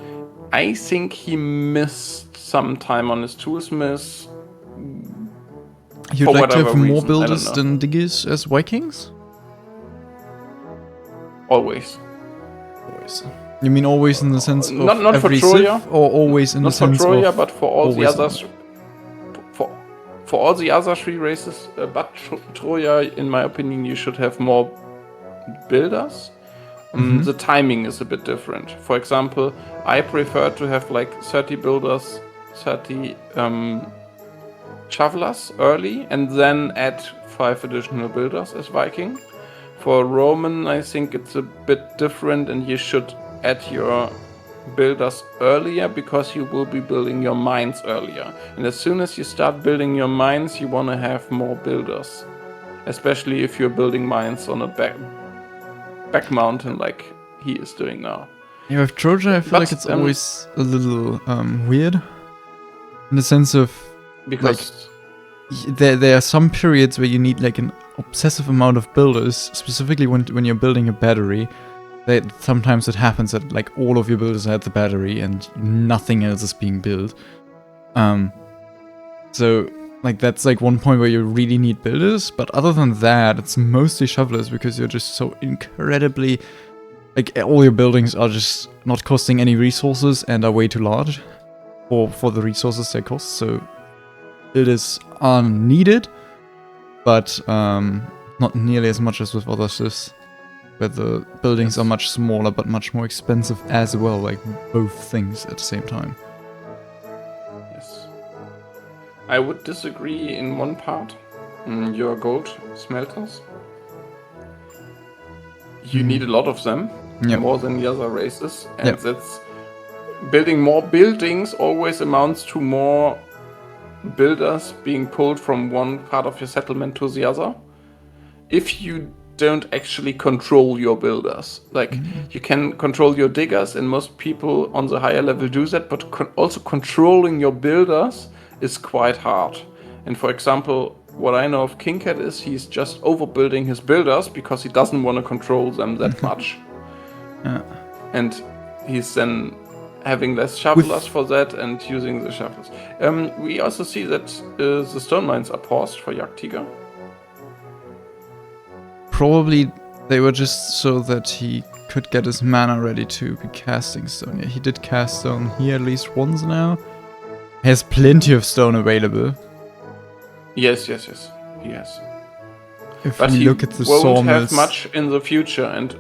I think he missed some time on his toolsmiths. You'd For like to have whatever more reason, I don't builders know. than diggers as Vikings? Always. Always. You mean always in the sense of Not for every Troya. Civ, or always in Not the for sense Troya, of but for all the always others. For all the other 3 races, but Troya, in my opinion, you should have more builders. The timing is a bit different. For example, I prefer to have like 30 builders, 30 shovelers early, and then add 5 additional builders as Viking. For Roman, I think it's a bit different, and you should add your builders earlier because you will be building your mines earlier. And as soon as you start building your mines, you want to have more builders, especially if you're building mines on a back mountain like he is doing now. Yeah, with Troja, I feel But, like it's always a little weird. In the sense of, because there are some periods where you need like an obsessive amount of builders, specifically when you're building a battery. That sometimes it happens that like all of your builders are at the battery and nothing else is being built. So like that's like one point where you really need builders, but other than that, it's mostly shovelers because you're just so incredibly like all your buildings are just not costing any resources and are way too large for the resources they cost. So it is unneeded, but not nearly as much as with other sys, where the buildings are much smaller but much more expensive as well, like both things at the same time. yes, I would disagree in one part. Your gold smelters. You need a lot of them, Yep. more than the other races, and Yep. that's building more buildings always amounts to more builders being pulled from one part of your settlement to the other. If you don't actually control your builders, like you can control your diggers, and most people on the higher level do that, but also controlling your builders is quite hard. And for example, what I know of King Cat is he's just overbuilding his builders because he doesn't want to control them that much. Yeah. And he's then having less shovelers for that and using the shovels. We also see that the stone mines are paused for jagdtiger. Probably they were just so that he could get his mana ready to be casting stone. Yeah, he did cast stone here at least once now. He has plenty of stone available. Yes, he has. If But we he look at the won't sawmills, have much in the future, and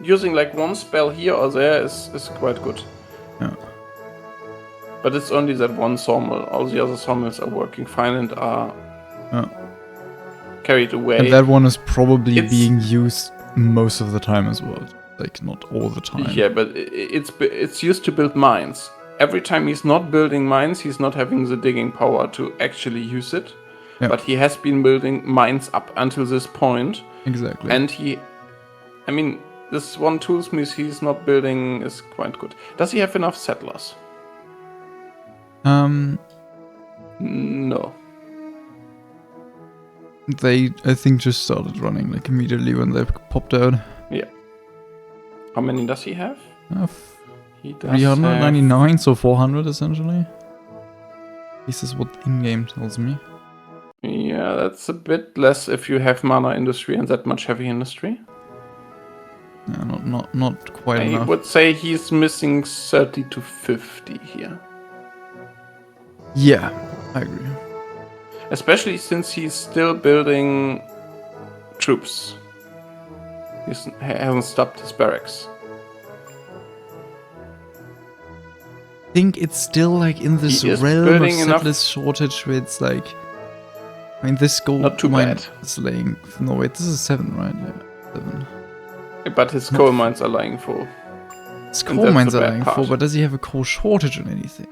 using like one spell here or there is quite good. Yeah. But it's only that one sawmill. All the other sawmills are working fine and are carried away. and that one is probably It's- being used most of the time as well. Like not all the time. Yeah, but it's used to build mines. Every time he's not building mines, he's not having the digging power to actually use it. Yeah. But he has been building mines up until this point. Exactly. And this one toolsmith he's not building is quite good. Does he have enough settlers? No. They I think just started running like immediately when they popped out. Yeah. How many does he have? He does 399, so 400 essentially. This is what in-game tells me. Yeah, that's a bit less if you have mana industry and that much heavy industry. Yeah, not quite I enough. would say he's missing 30 to 50 here. Yeah, I agree. Especially since he's still building troops. He hasn't stopped his barracks. I think it's still like in this He is realm of building enough- settlers shortage where it's like, I mean, this gold Not too mine bad. is laying. No, wait, this is 7, right? Yeah, 7. But his coal mines are lying full. His And coal that's mines the are bad lying part. full, but does he have a coal shortage on anything?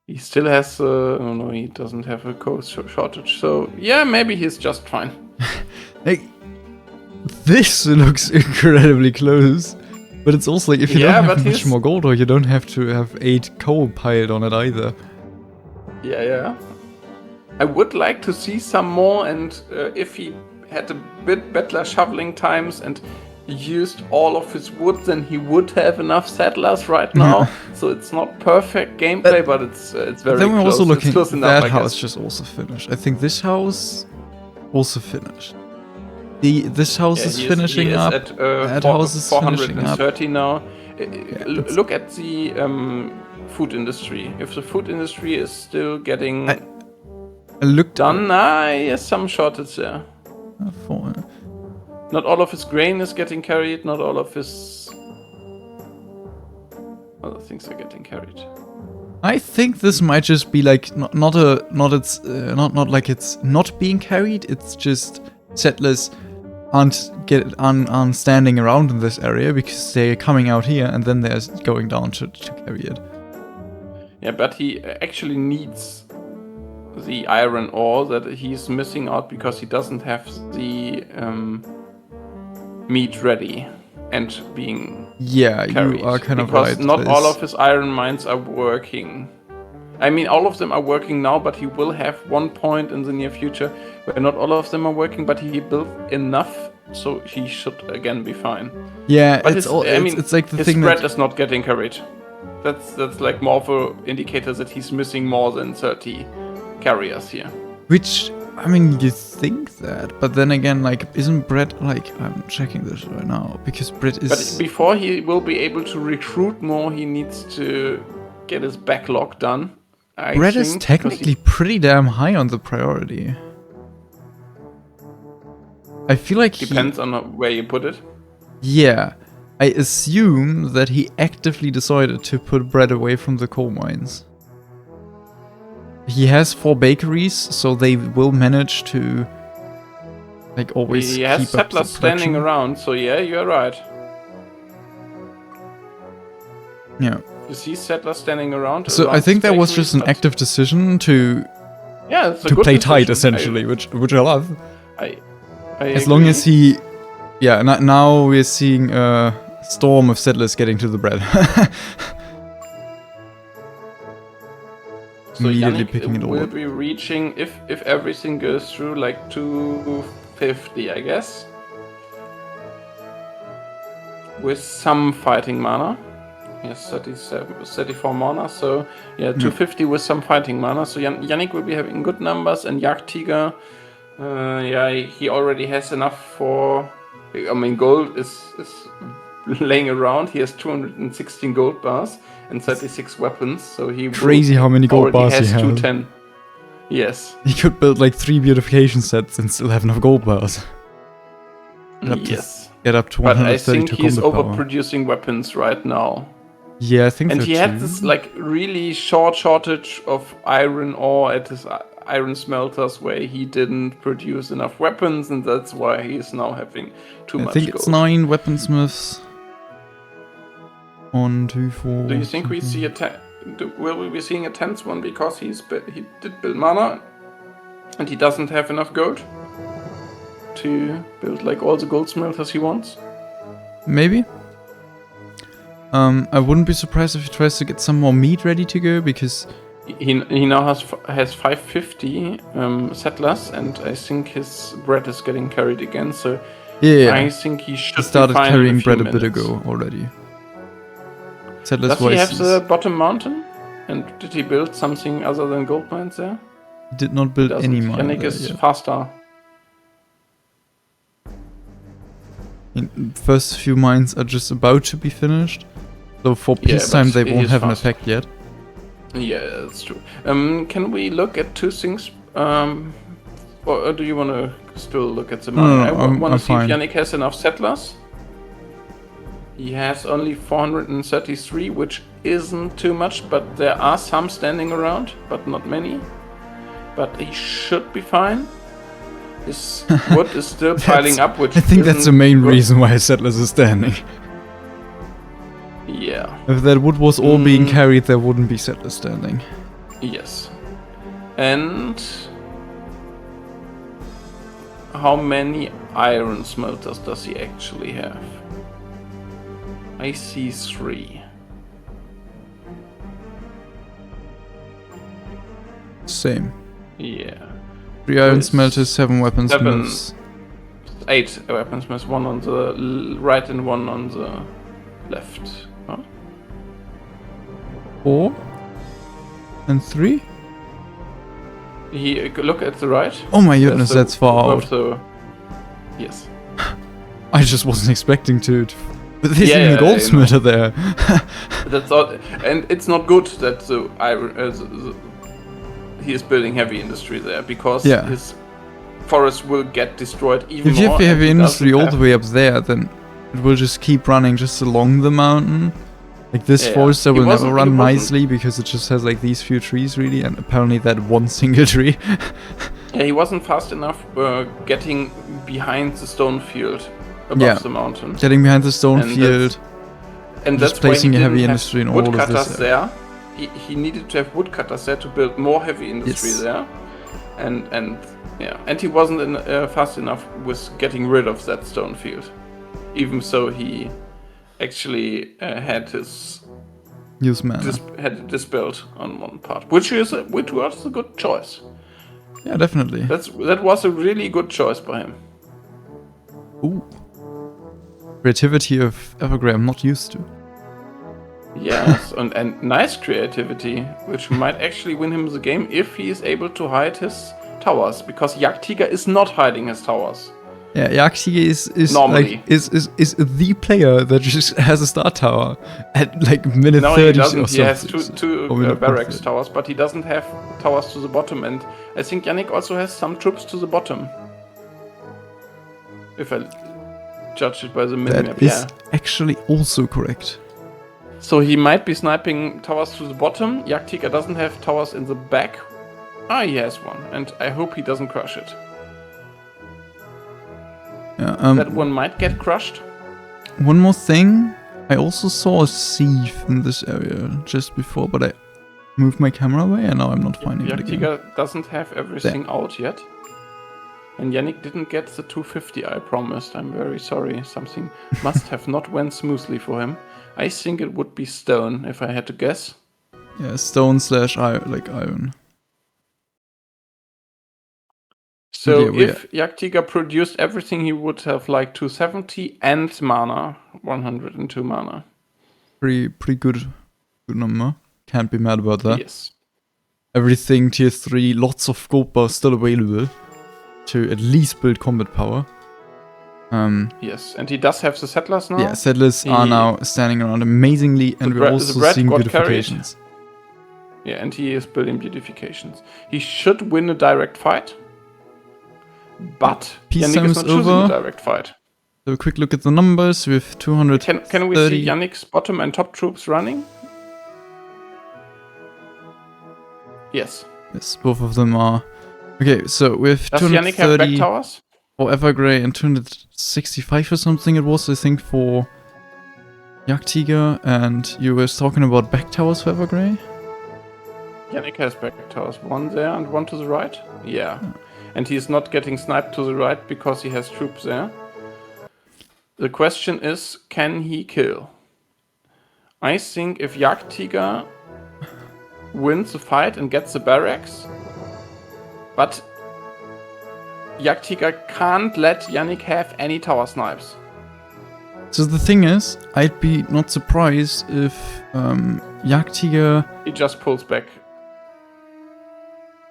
He still has, oh no, he doesn't have a coal shortage. So yeah, maybe he's just fine. Like, this looks incredibly close. But it's also like, if you Yeah, don't but have much he's- more gold, or you don't have to have 8 coal piled on it either. Yeah. I would like to see some more, and if he had a bit better shoveling times and used all of his wood, then he would have enough settlers right now. So it's not perfect gameplay, but it's very Then we're close. also It's looking close at enough, that I house guess. just also finished. I think this house also finished. This house Yeah, is he finishing he up. At, that house is finishing up. 430 now. it's- Look at the food industry. If the food industry is still getting I looked done, yes, some shortage there. for Not all of his grain is getting carried. Not all of his other things are getting carried. I think this might just be like not like it's not being carried. It's just settlers aren't standing around in this area because they're coming out here and then they're going down to carry it. Yeah, but he actually needs the iron ore that he's missing out because he doesn't have the meat ready. and being Yeah, carried. you are kind of because right. not all of his iron mines are working. I mean, all of them are working now, but he will have one point in the near future where not all of them are working, but he built enough, so he should again be fine. Yeah, But it's like the his thing spread that is not getting carried. That's like more of an indicator that he's missing more than 30 carriers here. which I mean you think that, but then again, like isn't Brett like I'm checking this right now because Brett is. But before he will be able to recruit more, he needs to get his backlog done. Brett is technically pretty damn high on the priority. I feel like depends on where you put it. Yeah, I assume that he actively decided to put Brett away from the coal mines. He has 4 bakeries, so they will manage to like always He has keep up the settlers standing production. around, so yeah, you're right. Yeah. You see settlers standing around. So I think that was just an active decision to it's a to good play tight decision. essentially, which I love. I As long as he, yeah. Now we're seeing a storm of settlers getting to the bread. So Immediately Yannick picking it all will up. be reaching, if everything goes through, like 250, I guess. With some fighting mana. Yes, 34 mana, so yeah, 250 with some fighting mana. So Yannick will be having good numbers, and jagdtiger, he already has enough for... I mean, gold is laying around. He has 216 gold bars and 36 weapons, so he Crazy how many gold bars he has has. 210. Yes. He could build like 3 beautification sets and still have enough gold bars. Yes. Get up to But I 132 think he's combat power. overproducing weapons right now. Yeah, I think And so he too. had this like really shortage of iron ore at his iron smelters where he didn't produce enough weapons, and that's why he is now having too much I think gold. it's 9 weaponsmiths. 1, 2, 4. Do you think we see will we be seeing a 10th one because he did build mana and he doesn't have enough gold to build like all the gold smelters he wants? Maybe. I wouldn't be surprised if he tries to get some more meat ready to go because he now has 550 settlers, and I think his bread is getting carried again. So yeah, I think he should he started be fine carrying in a few bread a bit minutes. ago already. Settlers Does he wise, have the bottom mountain? And did he build something other than gold mines there? he did not build any mine Yannick there is yet. faster. First few mines are just about to be finished, so for peacetime but they he won't is have an faster. effect yet. Yeah, that's true. Can we look at 2 things? Or do you want to still look at the money? No, I want I'm to see fine. if Yannick has enough settlers. He has only 433, which isn't too much, but there are some standing around, but not many. But he should be fine. His wood is still piling up, which I think that's the isn't main good. reason why his settlers are standing. Yeah. If that wood was all being carried, there wouldn't be settlers standing. Yes. And how many iron smelters does he actually have? I see 3. Same. Yeah. 3 iron With smelters, 7 weaponsmiths. 8 weaponsmiths, 1 on the right and 1 on the left. Huh? 4 and 3. Look at the right. Oh my goodness, that's far out. Yes. I just wasn't expecting to. But there's even Yeah, a goldsmither there. That's all, and it's not good that the iron. He is building heavy industry there because his forest will get destroyed even If you more. have the heavy and he industry doesn't all have- the way up there, then it will just keep running just along the mountain. Like this Yeah, forest that he will never wasn't- run he wasn't- nicely because it just has like these few trees really, and apparently that one single tree. Yeah, he wasn't fast enough getting behind the stone field above the mountain. Getting behind the stone And field. And Just that's why he placing a heavy didn't have industry in all of this woodcutters there. He needed to have woodcutters there to build more heavy industry Yes. there, and he wasn't fast enough with getting rid of that stone field. even so he actually had his Use mana. had it dispelled on one part, which was a good choice. Yeah, definitely. That was a really good choice by him. Ooh. Creativity of Evergrey I'm not used to. Yes, and nice creativity, which might actually win him the game if he is able to hide his towers, because jagdtiger is not hiding his towers. Yeah, jagdtiger is Normally. like is the player that just has a star tower at like minute No, 30 he doesn't. or He has something. two barracks towers, but he doesn't have towers to the bottom. And I think Yannick also has some troops to the bottom. If I judge it by the minimap, That is actually also correct. So he might be sniping towers to the bottom. jagdtiger doesn't have towers in the back. Ah, he has one, and I hope he doesn't crush it. Yeah, That one might get crushed. one more thing. I also saw a sieve in this area just before, but I moved my camera away and now I'm not finding it again. jagdtiger doesn't have everything out yet. And Yannick didn't get the 250 I promised. I'm very sorry. Something must have not went smoothly for him. I think it would be stone, if I had to guess. Yeah, stone / iron. So Yeah, if jagdtiger produced everything, he would have like 270 and mana, 102 mana. Pretty good number. Can't be mad about that. Yes. Everything tier 3, lots of gold bars still available to at least build combat power. Yes, and he does have the settlers now. Yeah, settlers are now standing around amazingly, and we're also seeing beautifications. Yeah, and he is building beautifications. He should win a direct fight, but Yannick is not choosing a direct fight. So a quick look at the numbers with 200. Can we see Yannick's bottom and top troops running? Yes. Yes, both of them are. Okay, so with Does Yannick have back towers? For Evergrey and 265 or something it was, I think, for jagdtiger, and you were talking about back towers for Evergrey? Yannick has back towers, one there and one to the right. Yeah. And he's not getting sniped to the right because he has troops there. The question is, can he kill? I think if jagdtiger wins the fight and gets the barracks, but jagdtiger can't let Yannick have any tower snipes. So the thing is, I'd be not surprised if jagdtiger... He just pulls back.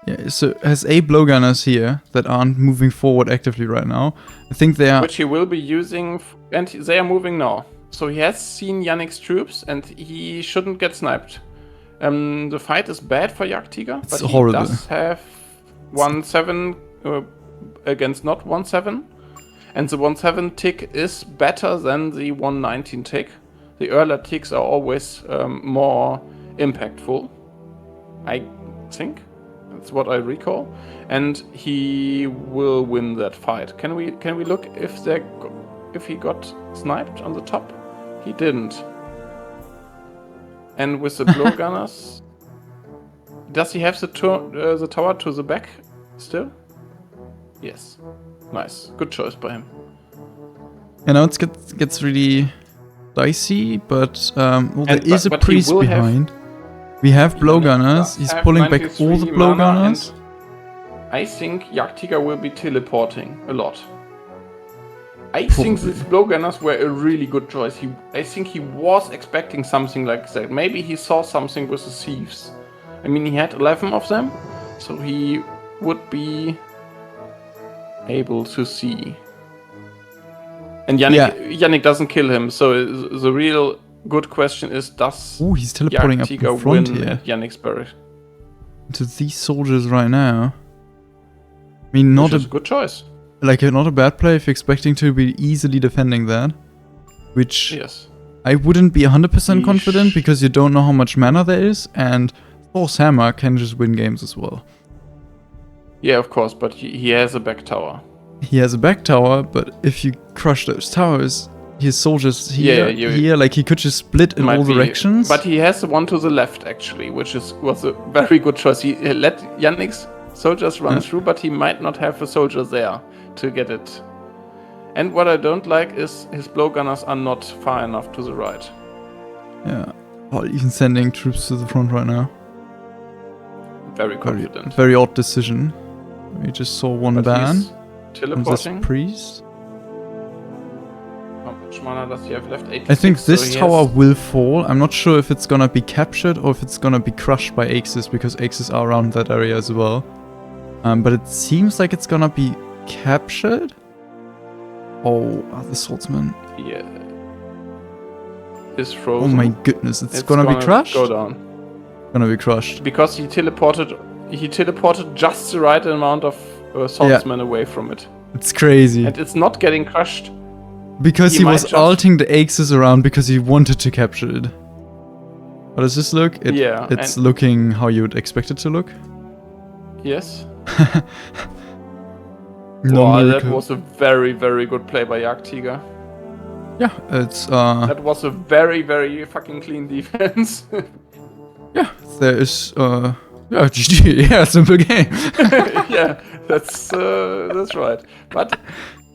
Yeah, so has a blowgunners here that aren't moving forward actively right now. I think they are... Which he will be using, and they are moving now. So he has seen Yannick's troops, and he shouldn't get sniped. The fight is bad for jagdtiger, but he does have 1-7 against not 1-7. And the 1-7 tick is better than the 1-19 tick. The earlier ticks are always more impactful, I think. That's what I recall. And he will win that fight. Can we look if he got sniped on the top? He didn't. And with the blowgunners, does he have the tower to the back still? Yes. Nice. Good choice by him. You know, it gets really dicey, but there is a priest behind. We have blowgunners. He's pulling back all the blowgunners. I think jagdtiger will be teleporting a lot. I think these blowgunners were a really good choice. I think he was expecting something like that. Maybe he saw something with the thieves. I mean, he had 11 of them, so he would be able to see. And Yannick doesn't kill him, so the real good question is, does he's teleporting up in front win here at Yannick's barrack? To these soldiers right now. I mean, not a good choice. Not a bad play if you're expecting to be easily defending that. Which yes. I wouldn't be 100% confident because you don't know how much mana there is, and Thor's hammer can just win games as well. Yeah, of course, but he has a back tower. He has a back tower, but if you crush those towers, his soldiers here, he could just split in all directions. But he has the one to the left, actually, which was a very good choice. He let Yannick's soldiers run through, but he might not have a soldier there to get it And what I don't like is his blowgunners are not far enough to the right. Yeah. Well, even sending troops to the front right now. Very confident. Very odd decision. We just saw one But ban he's on this teleporting. priest. How much mana does he have left? 86, I think this so tower will fall. I'm not sure if it's gonna be captured or if it's gonna be crushed by Axis, because Axis are around that area as well. But it seems like it's gonna be captured. Oh, the swordsman. Yeah. Is frozen. Oh my goodness, it's gonna be crushed? Go down. Gonna be crushed. Because he teleported just the right amount of swordsmen away from it. It's crazy. And it's not getting crushed. Because he was ulting the Axis around because he wanted to capture it. How does this look? It's looking how you would expect it to look. Yes. No wow, miracle. that was a very, very good play by jagdtiger. Yeah, it's that was a very, very fucking clean defense. Yeah, there is yeah, GG, yeah, simple game. Yeah, that's right. But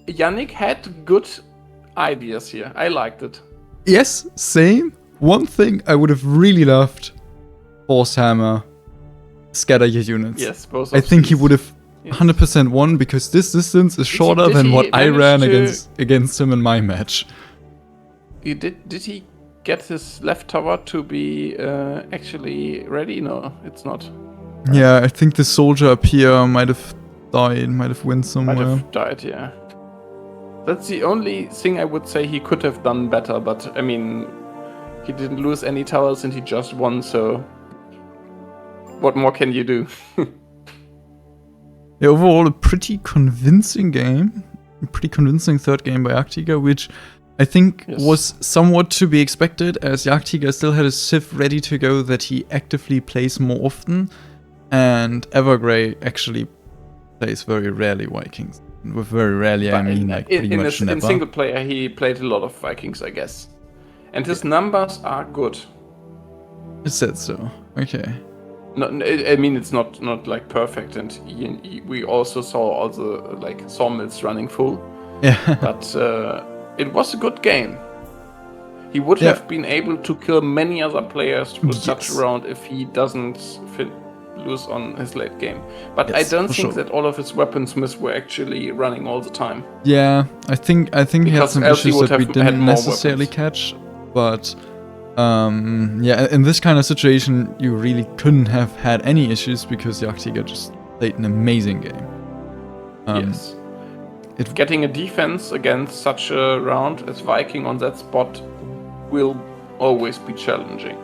Yannick had good ideas here. I liked it. Yes, same. One thing I would have really loved: Force Hammer, scatter your units. Yes, both. I think he would have 100% won, because this distance is shorter than what I ran against him in my match. Did he get his left tower to be actually ready? No, it's not. Yeah, I think the soldier up here might have died, might have went somewhere. Might have died, yeah. That's the only thing I would say he could have done better, but I mean, he didn't lose any towers and he just won, so what more can you do? Yeah, overall a pretty convincing game. A pretty convincing third game by jagdtiger, which I think was somewhat to be expected, as jagdtiger still had a Civ ready to go that he actively plays more often, and Evergrey actually plays very rarely Vikings. With very rarely, I mean like pretty much never. In single player, he played a lot of Vikings, I guess. And his numbers are good. You said so. Okay. No, I mean, it's not like perfect, and we also saw all the like sawmills running full. Yeah. But it was a good game. He would have been able to kill many other players with such a round if he doesn't lose on his late game. But I don't think that all of his weaponsmiths were actually running all the time. Yeah, I think he had some issues that we didn't necessarily catch, but yeah, in this kind of situation, you really couldn't have had any issues because jagdtiger just played an amazing game. Yes. Getting a defense against such a round as Viking on that spot will always be challenging.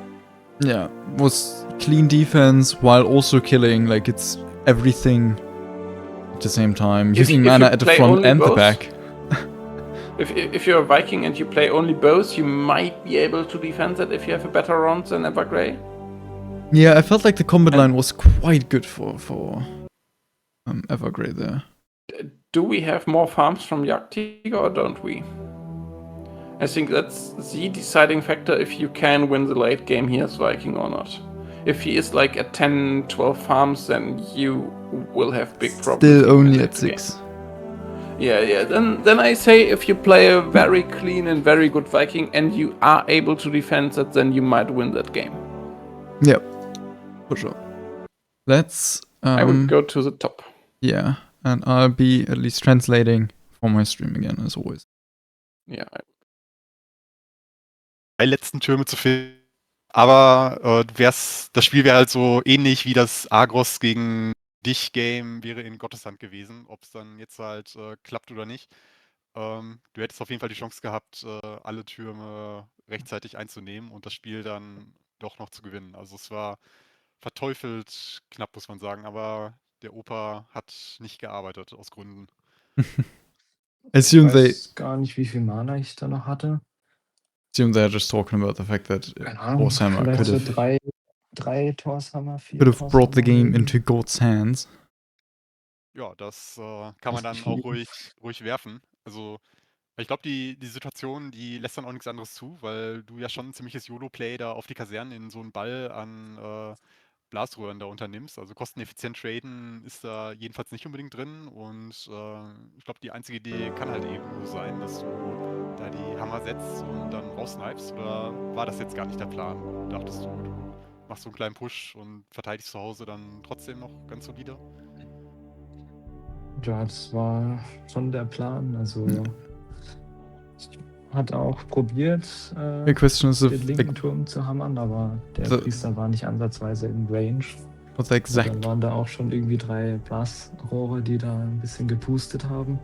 Yeah, was clean defense while also killing, like it's everything at the same time. Using mana at the front and the back. If you're a Viking and you play only both, you might be able to defend it if you have a better round than Evergrey. Yeah, I felt like the combat line was quite good for Evergrey there. Do we have more farms from jagdtiger or don't we? I think that's the deciding factor if you can win the late game here as Viking or not. If he is like at 10, 12 farms, then you will have big problems. Still only at 6. Yeah. Then I say if you play a very clean and very good Viking and you are able to defend that, then you might win that game. Yep, for sure. Let's... I would go to the top. Yeah, and I'll be at least translating for my stream again, as always. Ja. Die letzten Türme zu finden. Aber das Spiel wäre halt so ähnlich wie das Argos gegen dich Game wäre in Gottes Hand gewesen, ob es dann jetzt halt klappt oder nicht. Du hättest auf jeden Fall die Chance gehabt, alle Türme rechtzeitig einzunehmen und das Spiel dann doch noch zu gewinnen. Also es war verteufelt knapp, muss man sagen, aber der Opa hat nicht gearbeitet, aus Gründen. Ich weiß gar nicht, wie viel Mana ich da noch hatte. Assume they're just talking about the fact that Warhammer could have drei Torshammer, 4 could have brought the game into God's hands. Ja, das kann man dann auch ruhig werfen. Also ich glaube, die Situation, die lässt dann auch nichts anderes zu, weil du ja schon ein ziemliches YOLO-Play da auf die Kasernen in so einen Ball an Blasröhren da unternimmst. Also kosteneffizient traden ist da jedenfalls nicht unbedingt drin und ich glaube, die einzige Idee kann halt eben nur sein, dass du da die Hammer setzt und dann raussnipest. Oder war das jetzt gar nicht der Plan? Dachtest du, du machst so einen kleinen Push und verteidigst zu Hause dann trotzdem noch ganz solide? Ja, das war schon der Plan. Also ich hatte auch probiert, The question is den if linken Turm zu hammern, aber der The- Priester war nicht ansatzweise im Range. what the Und exact dann waren da auch schon irgendwie 3 Blasrohre, die da ein bisschen gepustet haben.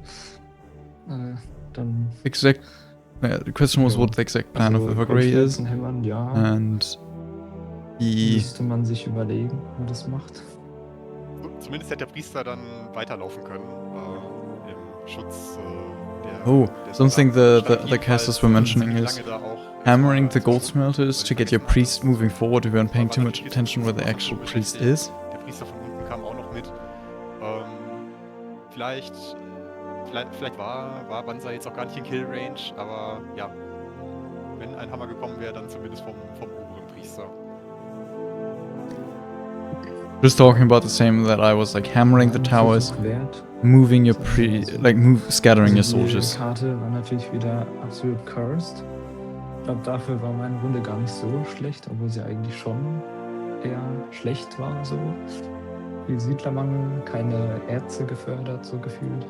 Dann the question was Ja. what the exact plan of also Evergrey is, Kopfschmerzen hämmern, ja. and he Müsste man sich überlegen, wie man das macht. Zumindest hätte der Priester dann weiterlaufen können im Schutz der. Oh, der something Soldaten. the casters were mentioning ziemlich is lange da auch hammering the erstmal gold smelters to get your priest moving forward if you aren't paying too much natürlich attention where the ist actual so priest beschäftigt. is. Der Priester von unten kam auch noch mit. Vielleicht war Banzai jetzt auch gar nicht in Kill Range, aber ja, wenn ein Hammer gekommen wäre, dann zumindest vom oberen Priester. Just talking about the same that I was like hammering the Ein towers, Versuch wert. moving your scattering your Also die soldiers. Karte war natürlich wieder absolut cursed. Ich glaube, dafür war meine Runde gar nicht so schlecht, obwohl sie eigentlich schon eher schlecht war so. Viel Siedlermangel, keine Erze gefördert, so gefühlt.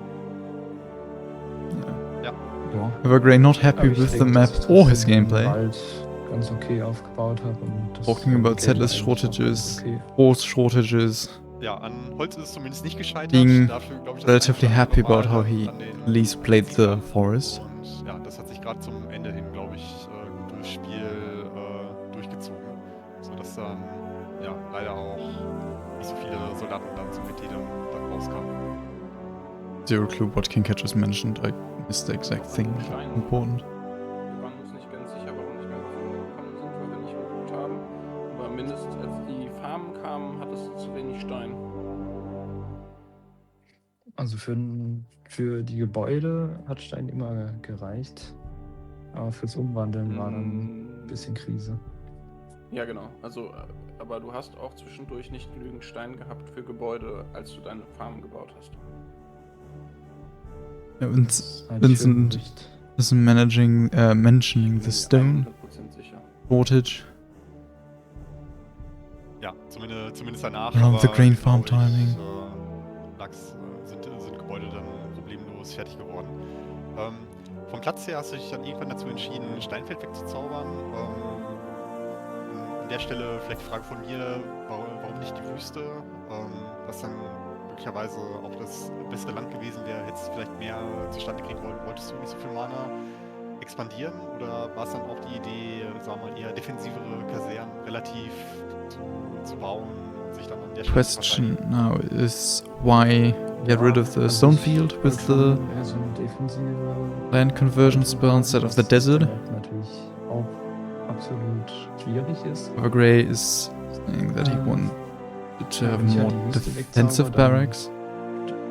Ja. Ja. Evergrey not happy Aber ich with the denke, map dass ich or his trotzdem den gameplay. Wald ganz okay aufgebaut habe. Und das Talking about Game settlers eigentlich auch shortages, okay. horse shortages, Ja, an Holz ist es zumindest nicht gescheitert. being Dafür, glaub ich, das relatively eine oder happy andere about Mal how he an den at least played the Siedlern. forest. Und ja, das hat sich gerade zum Ende hin, glaube ich, gut durchs Spiel durchgezogen. Sodass dann ja leider auch nicht so viele Soldaten dann zum PT dann rauskamen. Zero clue what King Catchers mentioned. I missed the exact thing important. Wir waren uns nicht ganz sicher, warum nicht mehr gekommen sind, weil wir nicht geguckt haben. Aber mindestens als die Farmen kamen, hattest du zu wenig Stein. Also für die Gebäude hat Stein immer gereicht. Aber fürs Umwandeln war dann ein bisschen Krise. Ja, genau. Also, aber du hast auch zwischendurch nicht genügend Stein gehabt für Gebäude, als du deine Farmen gebaut hast. Ja, Halt Vincent für nicht. isn't mentioning the stone 100% sicher. shortage. Ja, zumindest danach. Around the aber, grain farm glaub ich, timing. sind Gebäude dann problemlos fertig geworden. Vom Platz her hast du dich dann irgendwann dazu entschieden, Steinfeld wegzuzaubern. An der Stelle vielleicht die Frage von mir, warum nicht die Wüste? Was dann möglicherweise auch das beste Land gewesen wäre, hättest du vielleicht mehr zustande kriegen wollen. Wolltest du nicht so viel Mana expandieren? Oder war es dann auch die Idee, sagen wir mal, eher defensivere Kasernen relativ zu bauen und sich dann an der Stelle zu Question verteidigen? now is why get rid of the also stone ich field with würd schon the eher so eine defensive land conversion spell instead of the was desert? halt natürlich auch absolut schwierig ist. Evergrey is saying that he wanted to have wenn ich more halt die Wüste defensive wegzauber, dann- barracks.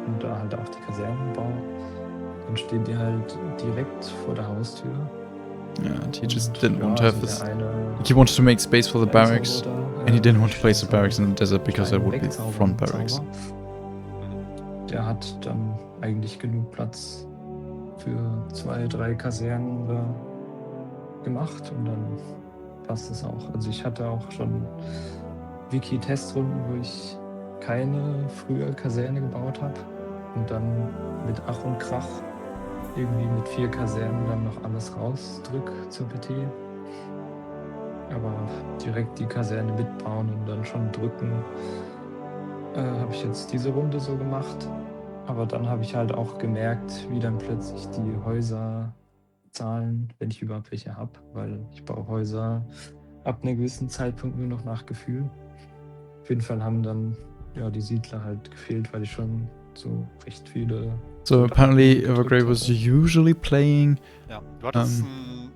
Und da halt auch die Kasernen baue, dann stehen die halt direkt vor der Haustür. Yeah, and he just Und didn't ja, want to have also this. der eine He wanted to make space for the Steinzauber barracks, da, and he didn't want to place the Steinzauber- barracks in the desert because there would be Stein front wegzaubern, barracks. Zauber. Der hat dann eigentlich genug Platz für 2, 3 Kasernen da gemacht und dann passt es auch. Also ich hatte auch schon Wiki-Testrunden, wo ich keine frühe Kaserne gebaut habe und dann mit Ach und Krach irgendwie mit 4 Kasernen dann noch alles rausdrück zur PT. Aber direkt die Kaserne mitbauen und dann schon drücken, habe ich jetzt diese Runde so gemacht. Aber dann habe ich halt auch gemerkt, wie dann plötzlich die Häuser zahlen, wenn ich überhaupt welche habe, weil ich baue Häuser ab einem gewissen Zeitpunkt nur noch nach Gefühl. Auf jeden Fall haben dann ja die Siedler halt gefehlt, weil ich schon so recht viele. So Soldaten apparently gedrückt Evergrey was hatte. usually playing. Ja, du hattest einen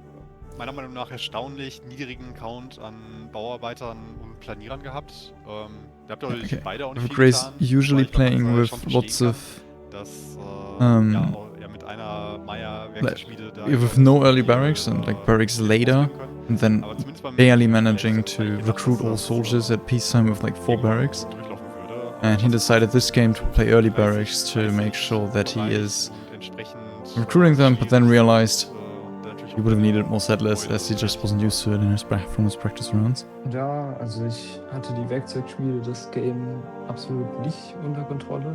meiner Meinung nach erstaunlich niedrigen Count an Bauarbeitern und Planierern gehabt. Da habt ihr euch beide auch nicht viel Evergrey's getan. usually wobei ich bei playing Banzai with schon lots verstehen of kann, dass um, ja, mit mit einer Maya-Werkzeugschmiede da... With no early barracks and like barracks later, and then Aber zumindest beim barely Militär managing hätte ich to gedacht, recruit dass all das, soldiers at peacetime with like 4 barracks. durchlaufen würde. And he Was decided this game to play early 30, barracks to 30 make sure that he Bereich is und entsprechend, recruiting them, but then schwierig realized und, da natürlich he auch would have der needed more settlers as he just wasn't used to it in his from his practice runs. Ja, also ich hatte die Werkzeugschmiede, das Game absolut nicht unter Kontrolle.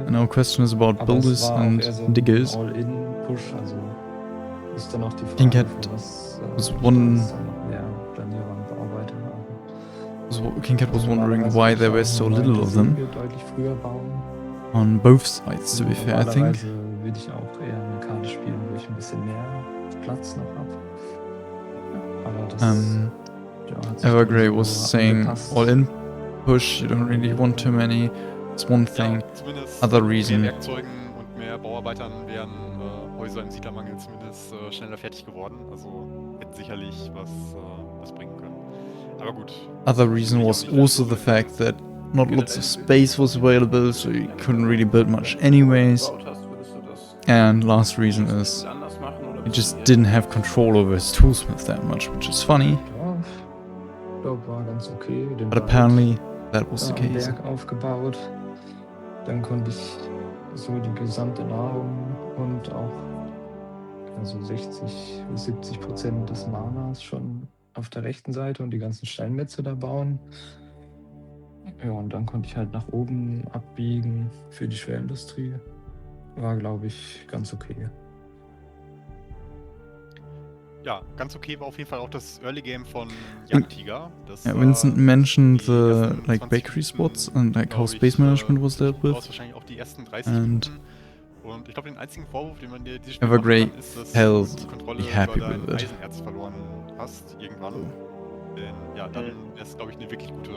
And our question is about Aber es builders war auch and eher so ein diggers. All-in-Push, also ist dann auch die King Frage, Cat für was was die one- Stars dann noch mehr Planierer und Bearbeiter haben. King Cat was wondering Normalerweise why würde ich there were auch so eine little neue of them Säge deutlich früher bauen. on both sides, to be fair, I think. Normalerweise würde ich auch eher eine Karte spielen, wo ich ein bisschen mehr Platz noch habe. Aber das ja, hat sich Evergrey dann was so saying angepasst. all in push, you don't really want too many. It's one thing. zumindest Other mit reason. mehr Werkzeugen und mehr Bauarbeitern wären Häuser im Siedlermangel zumindest schneller fertig geworden. Also hätten sicherlich was bringen können. Aber gut. Other reason was also the fact that not lots of space was available, so you couldn't really build much anyways. And last reason is he just didn't have control over his toolsmith that much, which is funny, Ja, ich glaube, war ganz okay. Den but Wald apparently that was the da am case. Berg aufgebaut. Dann konnte ich so die gesamte Nahrung und auch also 60 bis 70% des Manas schon auf der rechten Seite und die ganzen Steinmetze da bauen. Ja, und dann konnte ich halt nach oben abbiegen für die Schwerindustrie. War, glaube ich, ganz okay. Ja, ganz okay war auf jeden Fall auch das Early Game von Jagdtiger. Das Yeah, Vincent mentioned die the ersten like 20 bakery Minuten, spots and like how glaub space ich, management was dealt aus with. wahrscheinlich auch die ersten 30 And Minuten. Und ich glaube, den einzigen Vorwurf, den man dir dieses Spiel Evergrey machen kann, ist, dass held du die Kontrolle be happy über dein with it. Eisenerz verloren hast irgendwann. Denn ja, dann wäre es, glaube ich, eine wirklich gute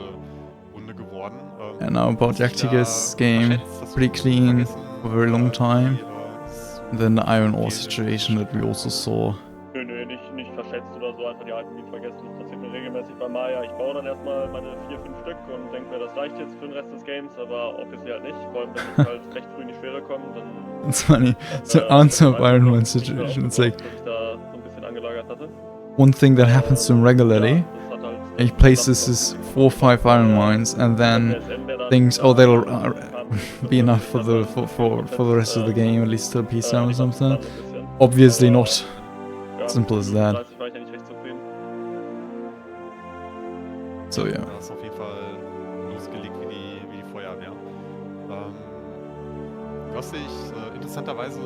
Runde geworden. And now about hast dich Jagdtiger's da game, verschätzt, hast du pretty clean vergessen, for a very long time. die, And then the iron ore situation that we also saw. Nö, nicht verschätzt oder so, einfach die alten Lied vergessen. Das passiert mir regelmäßig bei Maya. Ich baue dann erstmal meine 4-5 Stück und denke mir, das reicht jetzt für den Rest des Games, aber obviously halt nicht. Vor allem, wenn ich halt recht früh in die Schwere komme, dann... It's funny. So answer of Iron Man situation, it's like dass ich da so ein bisschen angelagert hatte. one thing that happens to him regularly. Das hat halt He places his 4 or 5 iron mines and then thinks, oh, that'll be enough for the rest of the game, at least till peacetime or something. Obviously not. Simple as that. 30 war ich ja nicht recht zufrieden. So yeah. Da ist auf jeden Fall losgelegt wie die Feuerwehr. Du hast dich interessanterweise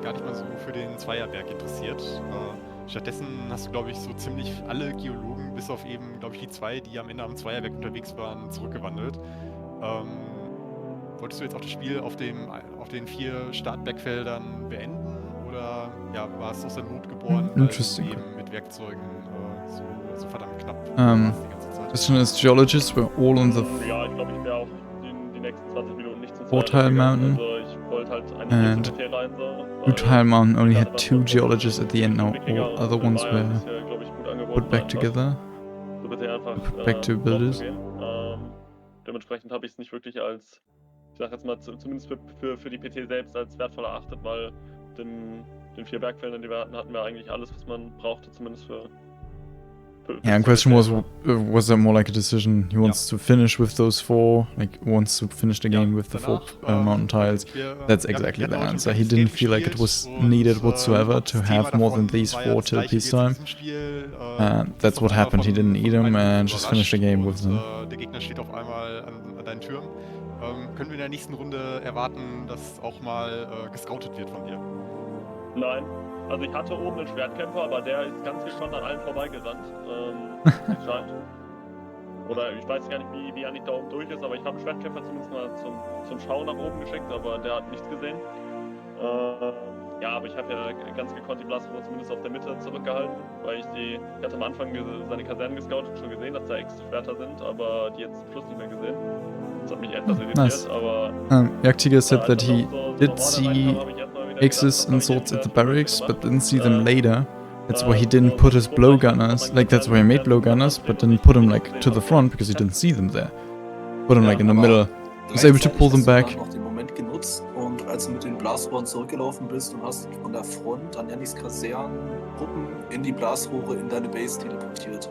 gar nicht mal so für den Zweierberg interessiert. Stattdessen hast du, glaube ich, so ziemlich alle Geologen, bis auf eben, glaube ich, die 2, die am Ende am Zweierberg unterwegs waren, zurückgewandelt. Wolltest du jetzt auch das Spiel auf den 4 Startbergfeldern beenden? Oder ja, war es aus der Not geboren, weil du Interesting. eben mit Werkzeugen so verdammt knapp Um, warst die ganze Zeit? Question is, geologists were all on the Ja, ich glaube, ich wäre auch die nächsten 20 Minuten nicht zum Vorteil Zweierberg gegangen. Mountain. Also ich wollte halt And eigentlich nicht zum rein, so. Utile Mountain only had 2 geologists at the end now. All other ones were put back together. So bitte einfach put back to builders. Dementsprechend habe ich es nicht wirklich als, ich sag jetzt mal, zumindest für die PT selbst als wertvoll erachtet, weil den 4 Bergfeldern, die wir hatten wir eigentlich alles, was man brauchte, zumindest für Yeah, and question was that more like a decision he wants to finish with those 4, like wants to finish the game with the 4 mountain tiles? That's exactly the answer. He didn't feel like it was needed whatsoever to have more than these 4 till peacetime. And that's what happened. He didn't need them and just finished the game with them. Der Gegner steht auf einmal an deinen Türen. Können wir in der nächsten Runde erwarten, dass auch mal gescoutet wird von dir? Nein. Also ich hatte oben einen Schwertkämpfer, aber der ist ganz gekonnt an allen vorbeigerannt. Anscheinend. Oder ich weiß gar nicht, wie er nicht da oben durch ist, aber ich habe einen Schwertkämpfer zumindest mal zum Schauen nach oben geschickt, aber der hat nichts gesehen. Ja, aber ich habe ja ganz gekonnt die Blasphemie zumindest auf der Mitte zurückgehalten, weil ich hatte am Anfang seine Kasernen gescoutet, schon gesehen, dass da Ex-Schwerter sind, aber die jetzt zum Schluss nicht mehr gesehen. Das hat mich etwas irritiert, Nice. aber... Jagdtiger said that he so did normal see reinkam, habe ich erstmal wieder Axes gedacht, and was habe ich swords hier at the wieder barracks, gemacht? but didn't see them later. That's why he didn't put his blowgunners, like that's why he made blowgunners, but didn't put them like to the front because he didn't see them there. Put them like in the middle. Was able to pull them back. Noch den Moment genutzt und als er mit den Blasrohren zurückgelaufen bist und hast von der Front an Jannis Kasernengruppen in die Blasrohre in deine Base teleportiert.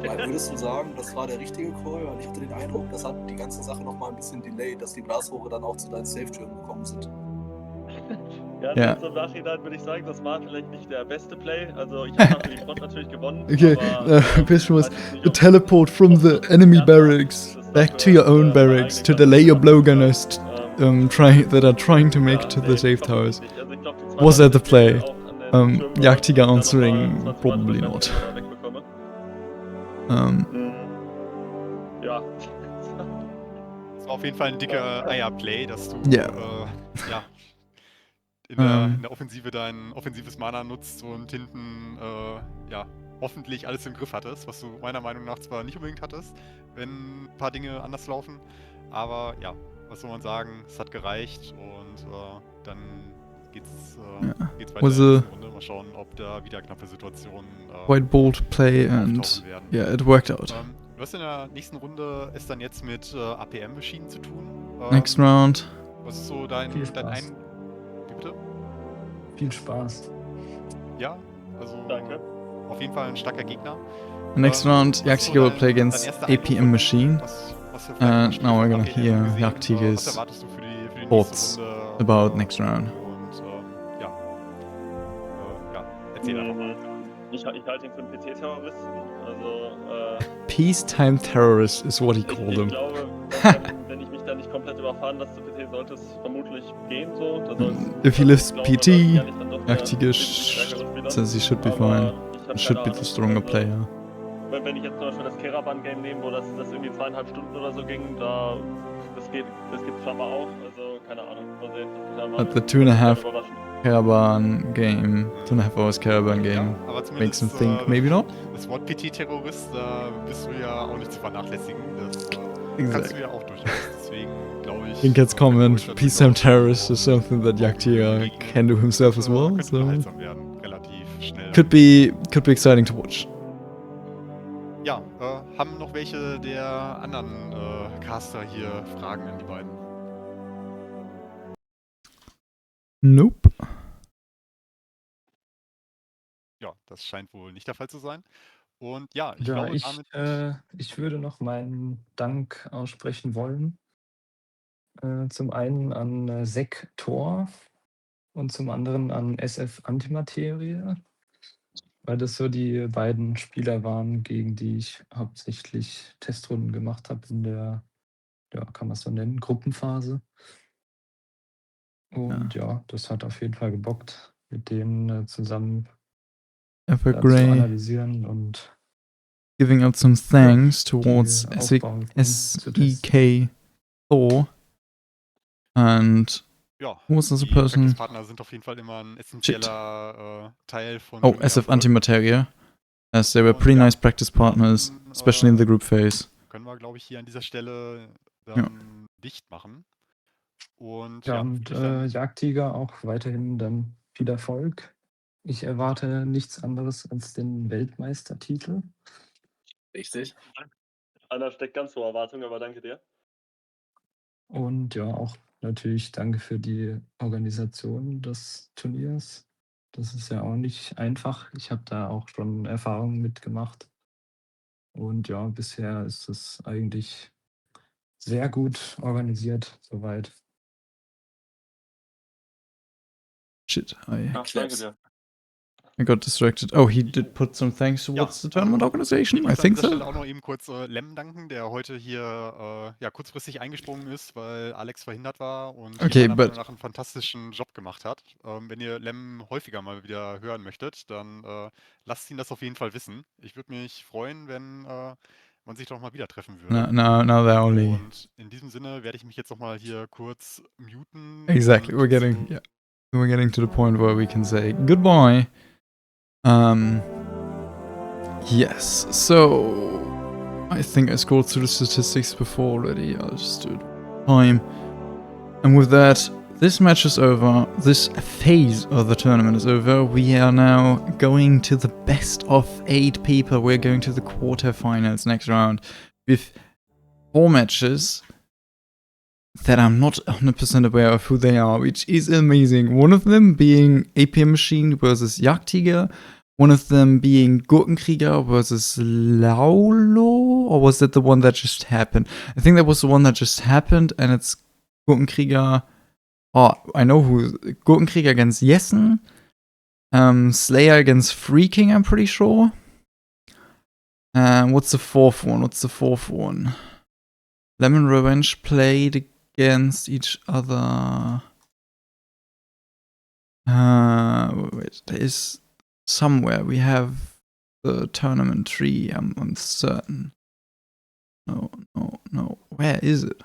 Würdest du sagen, das war der richtige Call? Weil ich hatte den Eindruck, das hat die ganze Sache nochmal ein bisschen delayed, dass die Blasrohre dann auch zu deinen Safe-Türen gekommen sind. Ja, Ja. jetzt im Nachhinein würde ich sagen, das war vielleicht nicht der beste Play. Also ich habe für die Front natürlich gewonnen. Okay, aber, question was weiß jetzt nicht, the ob teleport from the das enemy ernsthaft barracks ist back dafür, to your own meine barracks eigene to delay your Klasse blowgunners that are trying to make Ja, to nee, the safe vermutlich towers. nicht. Also ich glaub, die Was that the 200 play? Meter auch an den Türmen Jagdtiger da answering, nochmal 20 probably weitere not. Meter wegbekomme. Ja. Das war auf jeden Fall ein dicker Eierplay, dass du Ja. ja, in der Offensive dein offensives Mana nutzt und hinten ja, hoffentlich alles im Griff hattest, was du meiner Meinung nach zwar nicht unbedingt hattest, wenn ein paar Dinge anders laufen, aber ja, was soll man sagen, es hat gereicht und dann geht's weiter Was in der a nächsten Runde. Mal schauen, ob da wieder knappe Situationen quite bold play and auftauchen werden. yeah, it worked out. Du hast in der nächsten Runde es dann jetzt mit APM-Maschinen zu tun. Next round. Was ist so dein Viel Spaß. Wie bitte? Viel Spaß. Ja, also Danke. auf jeden Fall ein starker Gegner. Next round, was ist so Jagdtiger will dein- play dein against erster Eindruck APM von machine. Was für And Spiele now we're von gonna APM hear gesehen? Jagdtiger's Was erwartest du für die thoughts nächste Runde? about next round. Und ja, erzähl einfach mal. Ich halte ihn für einen PC-Terroristen. Also, Peacetime terrorist is what he ich called him. glaube, wenn ich mich da nicht komplett überfahren lasse zu PC, sollte es vermutlich gehen so. Da soll's- If he lifts ich glaube, PT, dass Janis dann doch der Jagdtiger stärkere Spieler. says he should be Aber fine. ich hab Should keine be the Ahnung. stronger Also, player. Wenn ich jetzt zum Beispiel das Keraban-Game nehme, wo das irgendwie 2,5 Stunden oder so ging, das gibt's scheinbar auch. Also, keine Ahnung. Mal sehen, was ich da mache. At the 2.5 Überraschen. Caravan game, 2.5 hours Caravan game, Ja, aber makes him zumindest think maybe not. das Wort PT-Terrorist, da bist du ja auch nicht zu vernachlässigen. Das kannst Exactly. du ja auch durchaus. Deswegen glaube ich. I think it's wenn wir common. euch dazu Peacetime kommen, terrorist is something that Jagdtiger can do himself as well. Könnte So unterhaltsam werden, relativ schnell. could be exciting to watch. Ja, haben noch welche der anderen Caster hier Fragen an die beiden? Nope. Ja, das scheint wohl nicht der Fall zu sein. Und ja, ich Ja, glaube damit. ich würde noch meinen Dank aussprechen wollen. Zum einen an Sektor und zum anderen an SF Antimaterie, weil das so die beiden Spieler waren, gegen die ich hauptsächlich Testrunden gemacht habe in der, ja, kann man es so nennen, Gruppenphase. Und ja, das hat auf jeden Fall gebockt, mit denen zusammen da zu Evergrey analysieren und giving out some thanks towards die Aufbauten zu testen. SEK Thor. And Ja, who was this die person? Practice-Partner sind auf jeden Fall immer ein essentieller Teil von. Oh, Junior SF Erfolg. Antimateria. As they were Und pretty ja, nice practice partners, dann, especially in the group phase. Können wir, glaube ich, hier an dieser Stelle dann dicht machen. Und Ja, ja, und würde ich dann, Jagdtiger auch weiterhin dann viel Erfolg. Ich erwarte nichts anderes als den Weltmeistertitel. Richtig. Einer steckt ganz hohe Erwartungen, aber danke dir. Und ja, auch natürlich danke für die Organisation des Turniers. Das ist ja auch nicht einfach. Ich habe da auch schon Erfahrungen mitgemacht. Und ja, bisher ist es eigentlich sehr gut organisiert, soweit. Shit, I Ach, danke dir. got distracted. Oh, he did put some thanks towards the tournament Ich organization? I muss an think dieser so. Stelle auch noch eben kurz Lem danken, der heute hier ja, kurzfristig eingesprungen ist, weil Alex verhindert war und Okay, hier meiner but- Meinung nach einen fantastischen Job gemacht hat. Wenn ihr Lem häufiger mal wieder hören möchtet, dann lasst ihn das auf jeden Fall wissen. Ich würde mich freuen, wenn man sich doch mal wieder treffen würde. Now they're only Und in diesem Sinne werde ich mich jetzt nochmal hier kurz muten. exactly. und We're getting to the point where we can say goodbye. Yes. So I think I scrolled through the statistics before already. I'll just do it time. And with that, this match is over. This phase of the tournament is over. We are now going to the best of 8 people. We're going to the quarterfinals next round with 4 matches. that I'm not 100% aware of who they are, which is amazing. One of them being APM Machine versus Jagdtiger, one of them being Gurkenkrieger versus Laulo, or was that the one that just happened? I think that was the one that just happened, and it's Gurkenkrieger. Oh, I know who. Gurkenkrieger against Jessen, Slayer against Freaking, I'm pretty sure. What's the fourth one? Lemon Revenge played against each other. Wait, there is somewhere we have the tournament tree. I'm uncertain. No. Where is it?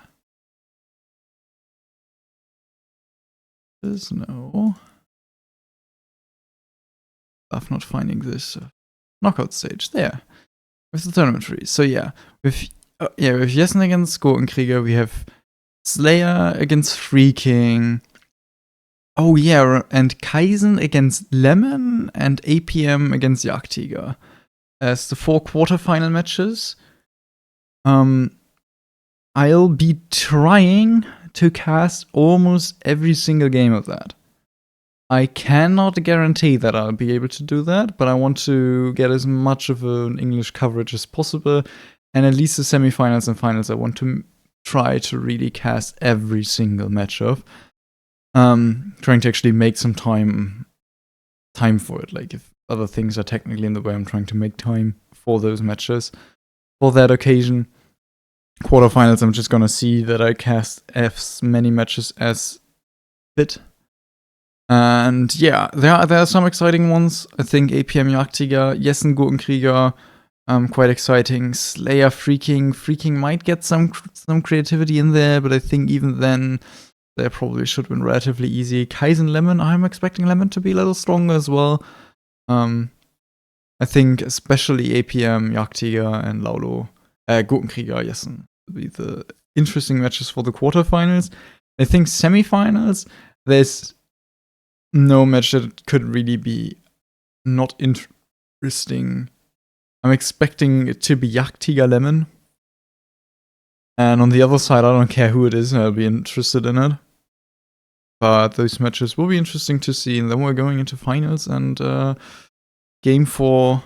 There's no. I'm not finding this knockout stage. There, with the tournament tree. So yeah, with Jessen against Gurkenkrieger, we have Slayer against Freaking. Oh yeah, and Kaizen against Lemon and APM against Jagdtiger as the 4 quarterfinal matches. I'll be trying to cast almost every single game of that. I cannot guarantee that I'll be able to do that, but I want to get as much of an English coverage as possible, and at least the semifinals and finals I want to try to really cast every single match of. Trying to actually make some time for it. Like, if other things are technically in the way, I'm trying to make time for those matches. For that occasion, quarterfinals, I'm just gonna see that I cast as many matches as fit. And yeah, there are some exciting ones. I think APM Jagdtiger, Jessen Gurkenkrieger, quite exciting. Slayer Freaking might get some creativity in there, but I think even then they probably should have been relatively easy. Kaizen Lemon, I'm expecting Lemon to be a little stronger as well. I think especially APM, Jagdtiger, and Laulo, Gurkenkrieger, Jessen will be the interesting matches for the quarterfinals. I think semifinals, there's no match that could really be not interesting. I'm expecting it to be Jagdtiger Lemon. And on the other side, I don't care who it is, I'll be interested in it. But those matches will be interesting to see. And then we're going into finals and game for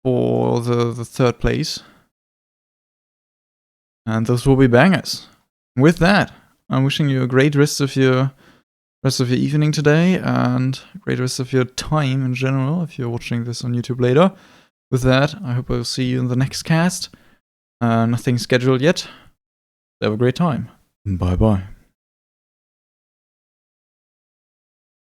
the third place. And those will be bangers. With that, I'm wishing you a great rest of your evening today, and a great rest of your time in general if you're watching this on YouTube later. With that, I hope I'll see you in the next cast. Nothing scheduled yet. Have a great time. Bye bye.